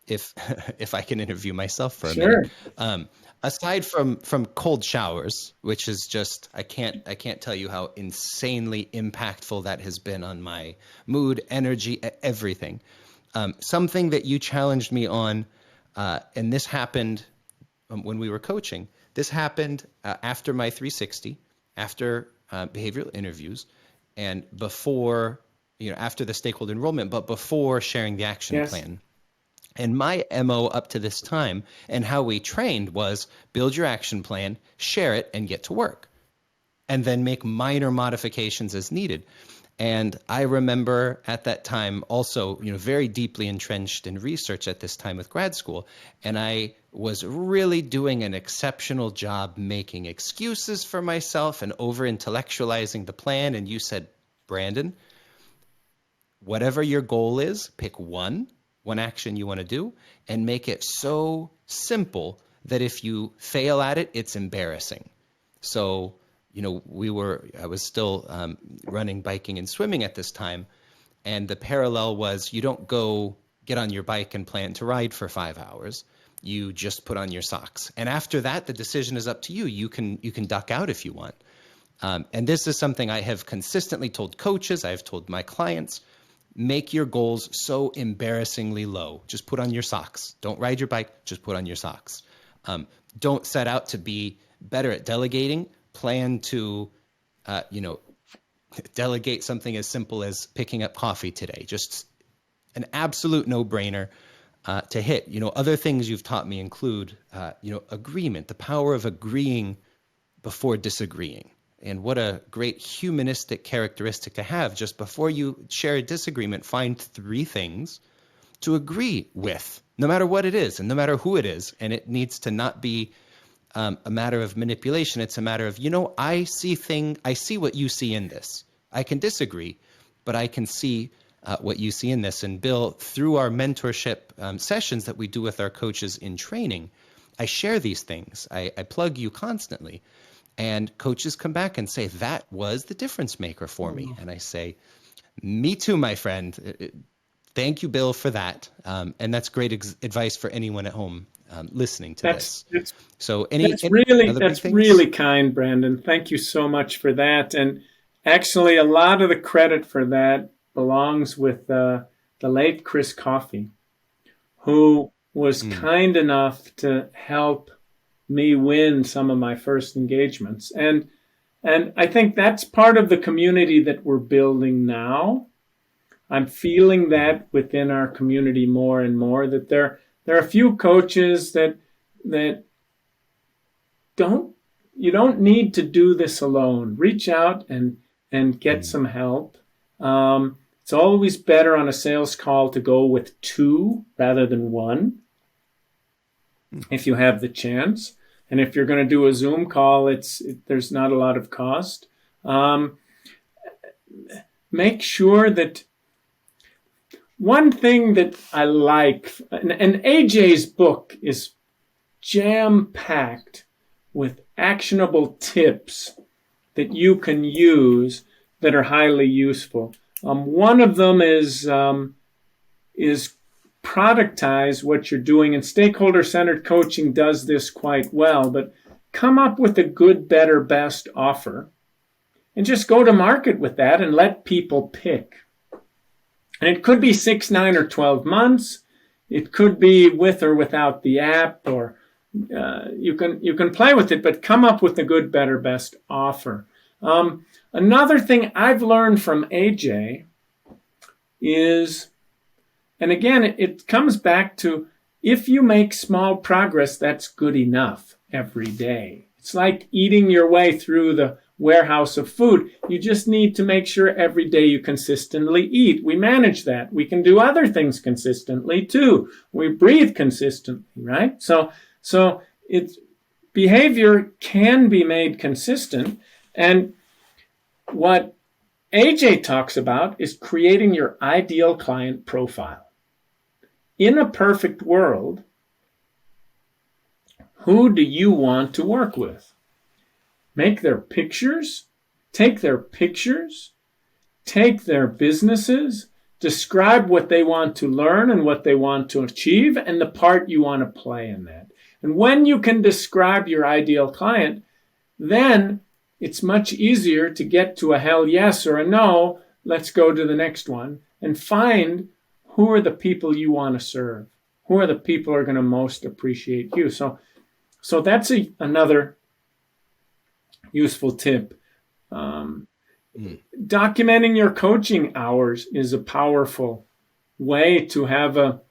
If I can interview myself for a Sure. minute. Aside from cold showers, which is just I can't tell you how insanely impactful that has been on my mood, energy, everything. Something that you challenged me on, and this happened when we were coaching. This happened after my 360, after behavioral interviews, and before after the stakeholder enrollment, but before sharing the action plan. And my MO up to this time and how we trained was build your action plan, share it, and get to work. And then make minor modifications as needed. And I remember at that time also, very deeply entrenched in research at this time with grad school. And I was really doing an exceptional job making excuses for myself and over intellectualizing the plan. And you said, Brandon, whatever your goal is, pick one action you want to do and make it so simple that if you fail at it, it's embarrassing. So, I was still running, biking, and swimming at this time. And the parallel was you don't go get on your bike and plan to ride for 5 hours. You just put on your socks. And after that, the decision is up to you. You can duck out if you want. And this is something I have consistently told coaches. I've told my clients. Make your goals so embarrassingly low. Just put on your socks. Don't ride your bike. Just put on your socks. Don't set out to be better at delegating. Plan to, delegate something as simple as picking up coffee today. Just an absolute no-brainer. to hit. Other things you've taught me include, agreement, the power of agreeing before disagreeing. And what a great humanistic characteristic to have. Just before you share a disagreement, find 3 things to agree with, no matter what it is and no matter who it is. And it needs to not be a matter of manipulation. It's a matter of, I see what you see in this. I can disagree, but I can see what you see in this. And Bill, through our mentorship sessions that we do with our coaches in training, I share these things. I plug you constantly. And coaches come back and say, that was the difference maker for me. And I say, me too, my friend. Thank you, Bill, for that. And that's great advice for anyone at home listening to this. So that's really kind, Brandon. Thank you so much for that. And actually, a lot of the credit for that belongs with the late Chris Coffey, who was kind enough to help me win some of my first engagements. And I think that's part of the community that we're building now. I'm feeling that within our community more and more, that there are a few coaches that you don't need to do this alone. Reach out and get some help. It's always better on a sales call to go with 2 rather than 1, if you have the chance. And if you're going to do a Zoom call, there's not a lot of cost. Make sure that one thing that I like, and AJ's book is jam-packed with actionable tips that you can use that are highly useful. One of them is productize what you're doing, and stakeholder-centered coaching does this quite well, but come up with a good, better, best offer and just go to market with that and let people pick. And it could be 6, 9, or 12 months. It could be with or without the app, or you can play with it, but come up with a good, better, best offer. Another thing I've learned from AJ is, and again, it comes back to, if you make small progress, that's good enough every day. It's like eating your way through the warehouse of food. You just need to make sure every day you consistently eat. We manage that. We can do other things consistently too. We breathe consistently, right? So behavior can be made consistent. And what AJ talks about is creating your ideal client profile. In a perfect world, who do you want to work with? Take their pictures, take their businesses, describe what they want to learn and what they want to achieve, and the part you want to play in that. And when you can describe your ideal client, then it's much easier to get to a hell yes or a no, let's go to the next one, and find who are the people you want to serve. Who are the people who are going to most appreciate you? So that's another useful tip. Documenting your coaching hours is a powerful way to have a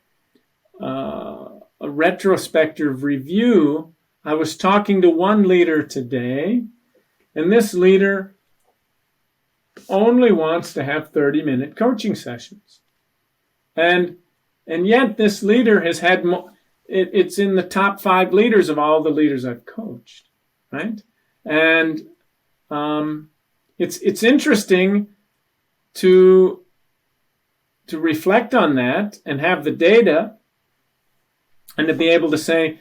retrospective review. I was talking to one leader today, and this leader only wants to have 30-minute coaching sessions. And yet this leader has had, it's in the top 5 leaders of all the leaders I've coached, right? And it's interesting to reflect on that and have the data, and to be able to say,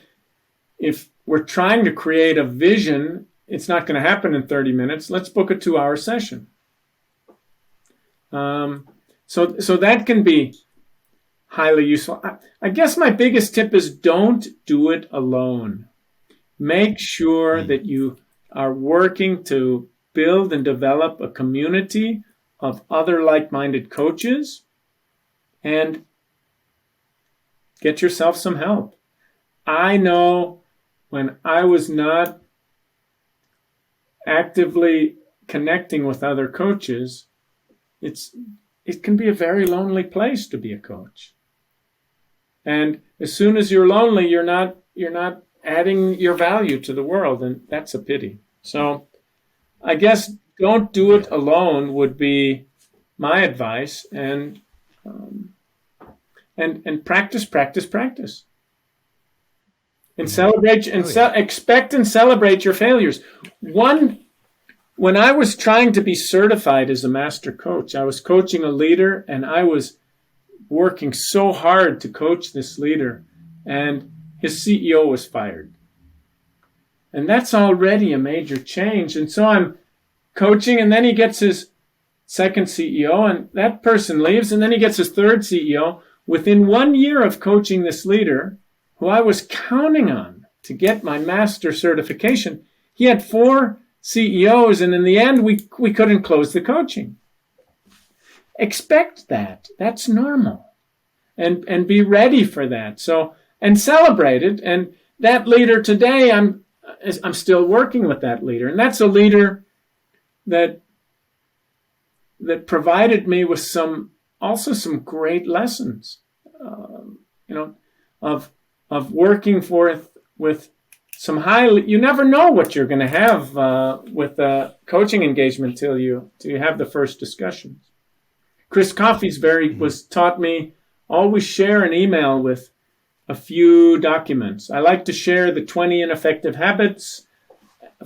if we're trying to create a vision, it's not going to happen in 30 minutes. Let's book a 2-hour session. So that can be highly useful. I guess my biggest tip is, don't do it alone. Make sure that you are working to build and develop a community of other like-minded coaches, and get yourself some help. I know when I was not actively connecting with other coaches, it can be a very lonely place to be a coach. And as soon as you're lonely, you're not adding your value to the world, and that's a pity. So I guess don't do it alone would be my advice, and practice, practice, practice, and celebrate and expect and celebrate your failures. When I was trying to be certified as a master coach, I was coaching a leader, and I was working so hard to coach this leader, and his CEO was fired. And that's already a major change. And so I'm coaching, and then he gets his second CEO, and that person leaves, and then he gets his third CEO. Within 1 year of coaching this leader, who I was counting on to get my master certification, he had 4 CEOs, and in the end, we couldn't close the coaching. Expect that. That's normal. And be ready for that. So, and celebrate it. And that leader today, I'm still working with that leader. And that's a leader that provided me with some great lessons, of working with some you never know what you're going to have with a coaching engagement till you have the first discussions. Chris Coffey's taught me always share an email with a few documents. I like to share the 20 ineffective habits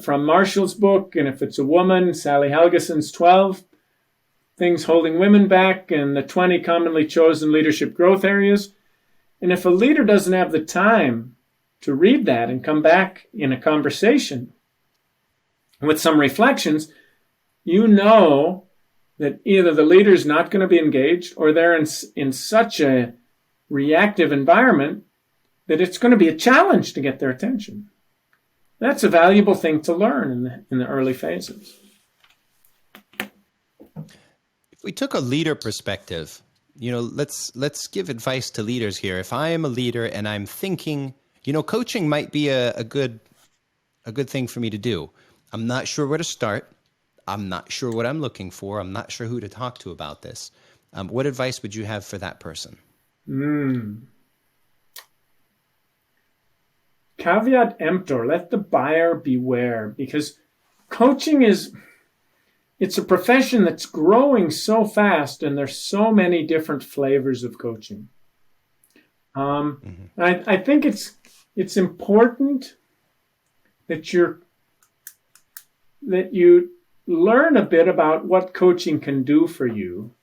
from Marshall's book, and if it's a woman, Sally Helgeson's 12 things holding women back, and the 20 commonly chosen leadership growth areas. And if a leader doesn't have the time to read that and come back in a conversation with some reflections, you know that either the leader's not going to be engaged, or they're in such a reactive environment that it's going to be a challenge to get their attention. That's a valuable thing to learn in the early phases. If we took a leader perspective, let's give advice to leaders here. If I am a leader and I'm thinking, coaching might be a good thing for me to do. I'm not sure where to start. I'm not sure what I'm looking for. I'm not sure who to talk to about this. What advice would you have for that person? Caveat emptor, let the buyer beware, because coaching it's a profession that's growing so fast, and there's so many different flavors of coaching. I think it's important that you learn a bit about what coaching can do for you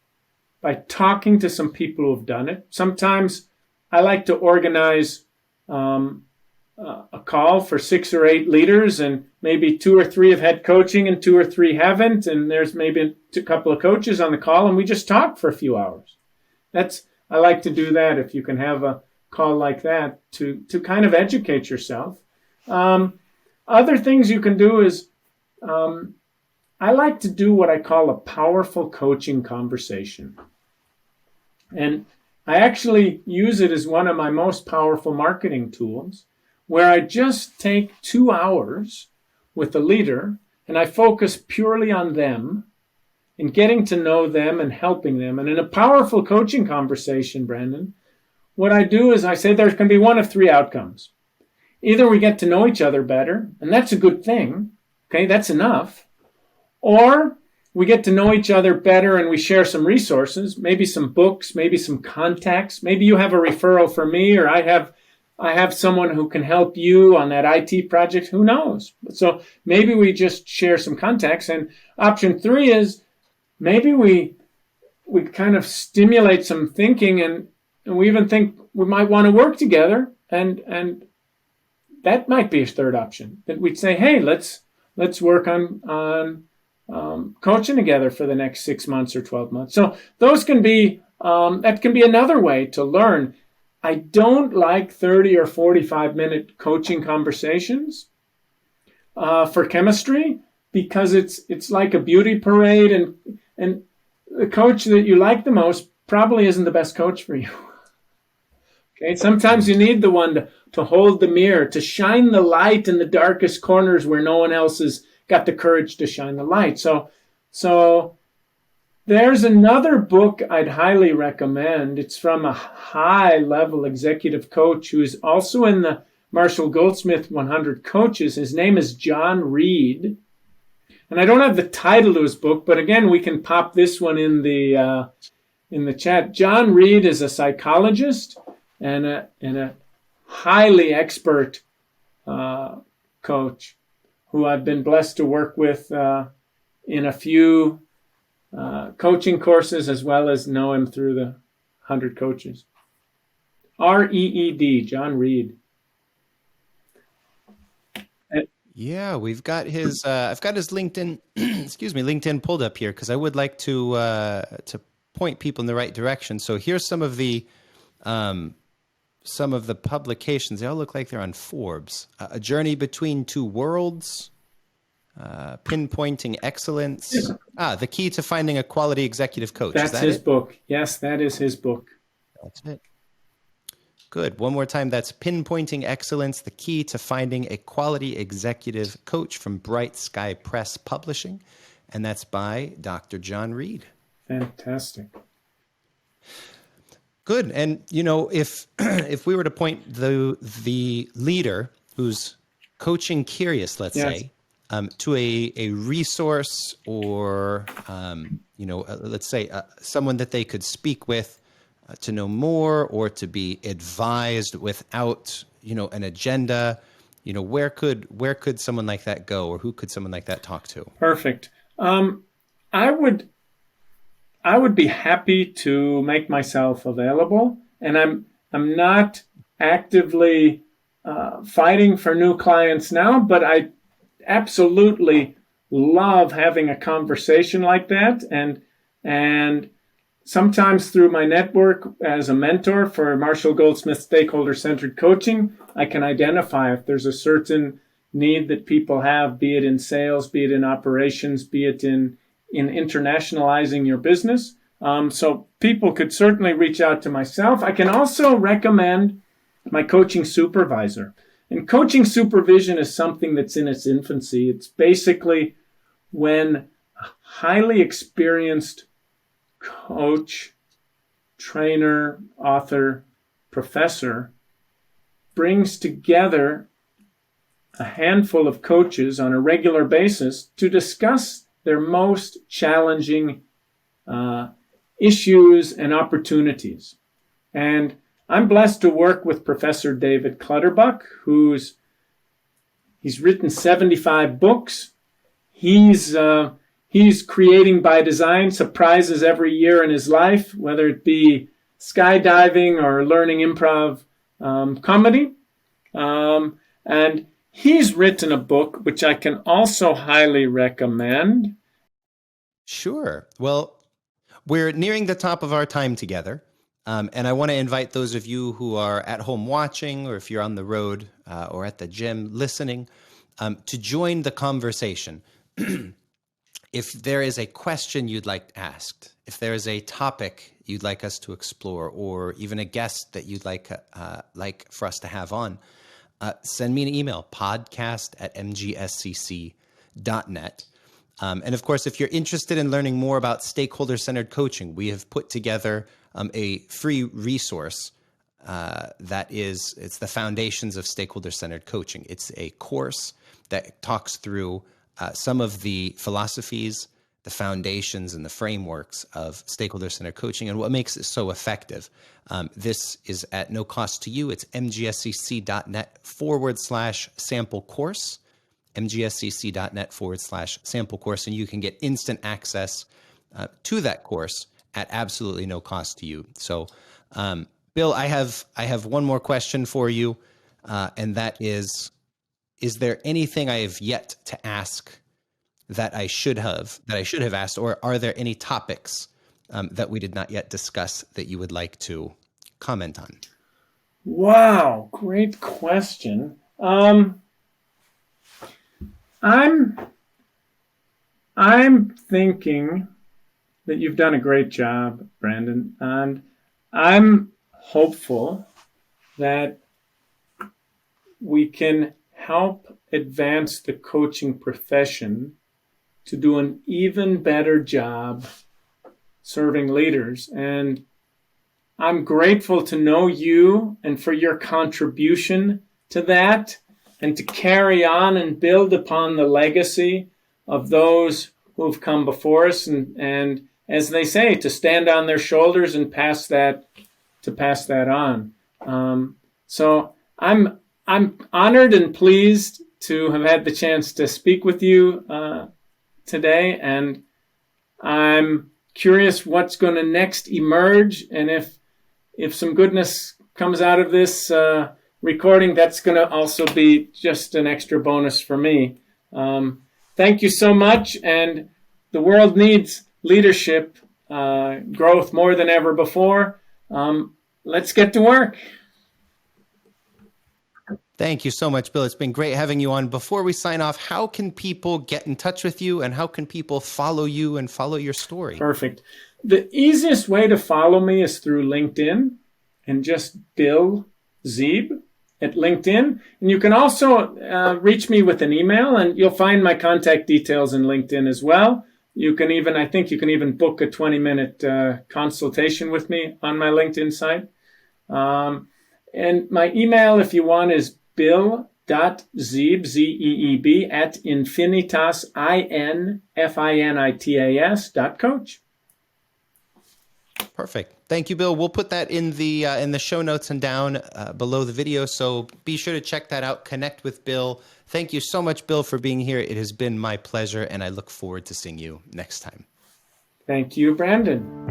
by talking to some people who've done it. Sometimes I like to organize a call for 6 or 8 leaders, and maybe 2 or 3 have had coaching and 2 or 3 haven't, and there's maybe a couple of coaches on the call, and we just talk for a few hours. I like to do that if you can have a call like that to kind of educate yourself. Other things you can do is I like to do what I call a powerful coaching conversation. And I actually use it as one of my most powerful marketing tools, where I just take 2 hours with the leader and I focus purely on them and getting to know them and helping them. And in a powerful coaching conversation, Brandon, what I do is I say there can be one of 3 outcomes. Either we get to know each other better, and that's a good thing. Okay, that's enough. Or we get to know each other better and we share some resources, maybe some books, maybe some contacts. Maybe you have a referral for me, or I have someone who can help you on that IT project. Who knows? So maybe we just share some contacts. And option 3 is maybe we kind of stimulate some thinking, and we even think we might want to work together. And that might be a third option, that we'd say, hey, let's work on coaching together for the next 6 months or 12 months. So those can be, that can be another way to learn. I don't like 30 or 45-minute coaching conversations for chemistry, because it's like a beauty parade, and the coach that you like the most probably isn't the best coach for you. Okay, sometimes you need the one to hold the mirror, to shine the light in the darkest corners where no one else has got the courage to shine the light. So There's another book I'd highly recommend. It's from a high-level executive coach who is also in the Marshall Goldsmith 100 coaches. His name is John Reed. And I don't have the title to his book, but again, we can pop this one in the chat. John Reed is a psychologist and a highly expert coach who I've been blessed to work with in a few coaching courses, as well as know him through the 100 coaches. Reed, John Reed. Yeah, we've got his. I've got his LinkedIn. Excuse me, LinkedIn pulled up here because I would like to point people in the right direction. So here's some of the publications. They all look like they're on Forbes. A Journey Between Two Worlds. Pinpointing Excellence. The Key to Finding a Quality Executive Coach. That's his book. Yes, that is his book. That's it. Good. One more time. That's Pinpointing Excellence, The Key to Finding a Quality Executive Coach from Bright Sky Press Publishing. And that's by Dr. John Reed. Fantastic. Good. And, you know, if we were to point the leader who's coaching curious, let's say, to a resource or, let's say someone that they could speak with to know more or to be advised without, an agenda, where could someone like that go, or who could someone like that talk to? Perfect. I would be happy to make myself available, and I'm not actively fighting for new clients now, but I absolutely love having a conversation like that, and sometimes through my network as a mentor for Marshall Goldsmith Stakeholder-Centered Coaching, I can identify if there's a certain need that people have, be it in sales, be it in operations, be it in internationalizing your business. So people could certainly reach out to myself. I can also recommend my coaching supervisor. And coaching supervision is something that's in its infancy. It's basically when a highly experienced coach, trainer, author, professor brings together a handful of coaches on a regular basis to discuss their most challenging issues and opportunities. And I'm blessed to work with Professor David Clutterbuck, he's written 75 books. He's creating by design surprises every year in his life, whether it be skydiving or learning improv comedy. And he's written a book which I can also highly recommend. Sure. Well, we're nearing the top of our time together. And I want to invite those of you who are at home watching, or if you're on the road or at the gym listening, to join the conversation. If there is a question you'd like asked, if there is a topic you'd like us to explore, or even a guest that you'd like for us to have on, send me an email, podcast@mgscc.net. And of course, if you're interested in learning more about stakeholder-centered coaching, we have put together a free resource it's the Foundations of Stakeholder-Centered Coaching. It's a course that talks through some of the philosophies, the foundations, and the frameworks of stakeholder-centered coaching and what makes it so effective. This is at no cost to you. It's mgscc.net/sample course. mgscc.net/sample course, and you can get instant access to that course at absolutely no cost to you. So, Bill, I have one more question for you, and that is there anything I have yet to ask that I should have asked, or are there any topics that we did not yet discuss that you would like to comment on? Wow, great question. I'm thinking that you've done a great job, Brandon, and I'm hopeful that we can help advance the coaching profession to do an even better job serving leaders. And I'm grateful to know you and for your contribution to that, and to carry on and build upon the legacy of those who've come before us, and as they say, to stand on their shoulders and pass that on. So I'm honored and pleased to have had the chance to speak with you today, and I'm curious what's going to next emerge, and if some goodness comes out of this recording, that's going to also be just an extra bonus for me. Thank you so much, and the world needs leadership growth more than ever before. Let's get to work. Thank you so much, Bill. It's been great having you on. Before we sign off, how can people get in touch with you, and how can people follow you and follow your story? Perfect. The easiest way to follow me is through LinkedIn, and just Bill Zeeb at LinkedIn. And you can also reach me with an email, and you'll find my contact details in LinkedIn as well. You can even, I think you can even book a 20-minute consultation with me on my LinkedIn site. And my email, if you want, is bill.zeeb, Z-E-E-B, at infinitas, infinitas.coach. Perfect. Thank you, Bill. We'll put that in the show notes and down below the video, so be sure to check that out. Connect with Bill. Thank you so much, Bill, for being here. It has been my pleasure, and I look forward to seeing you next time. Thank you, Brandon.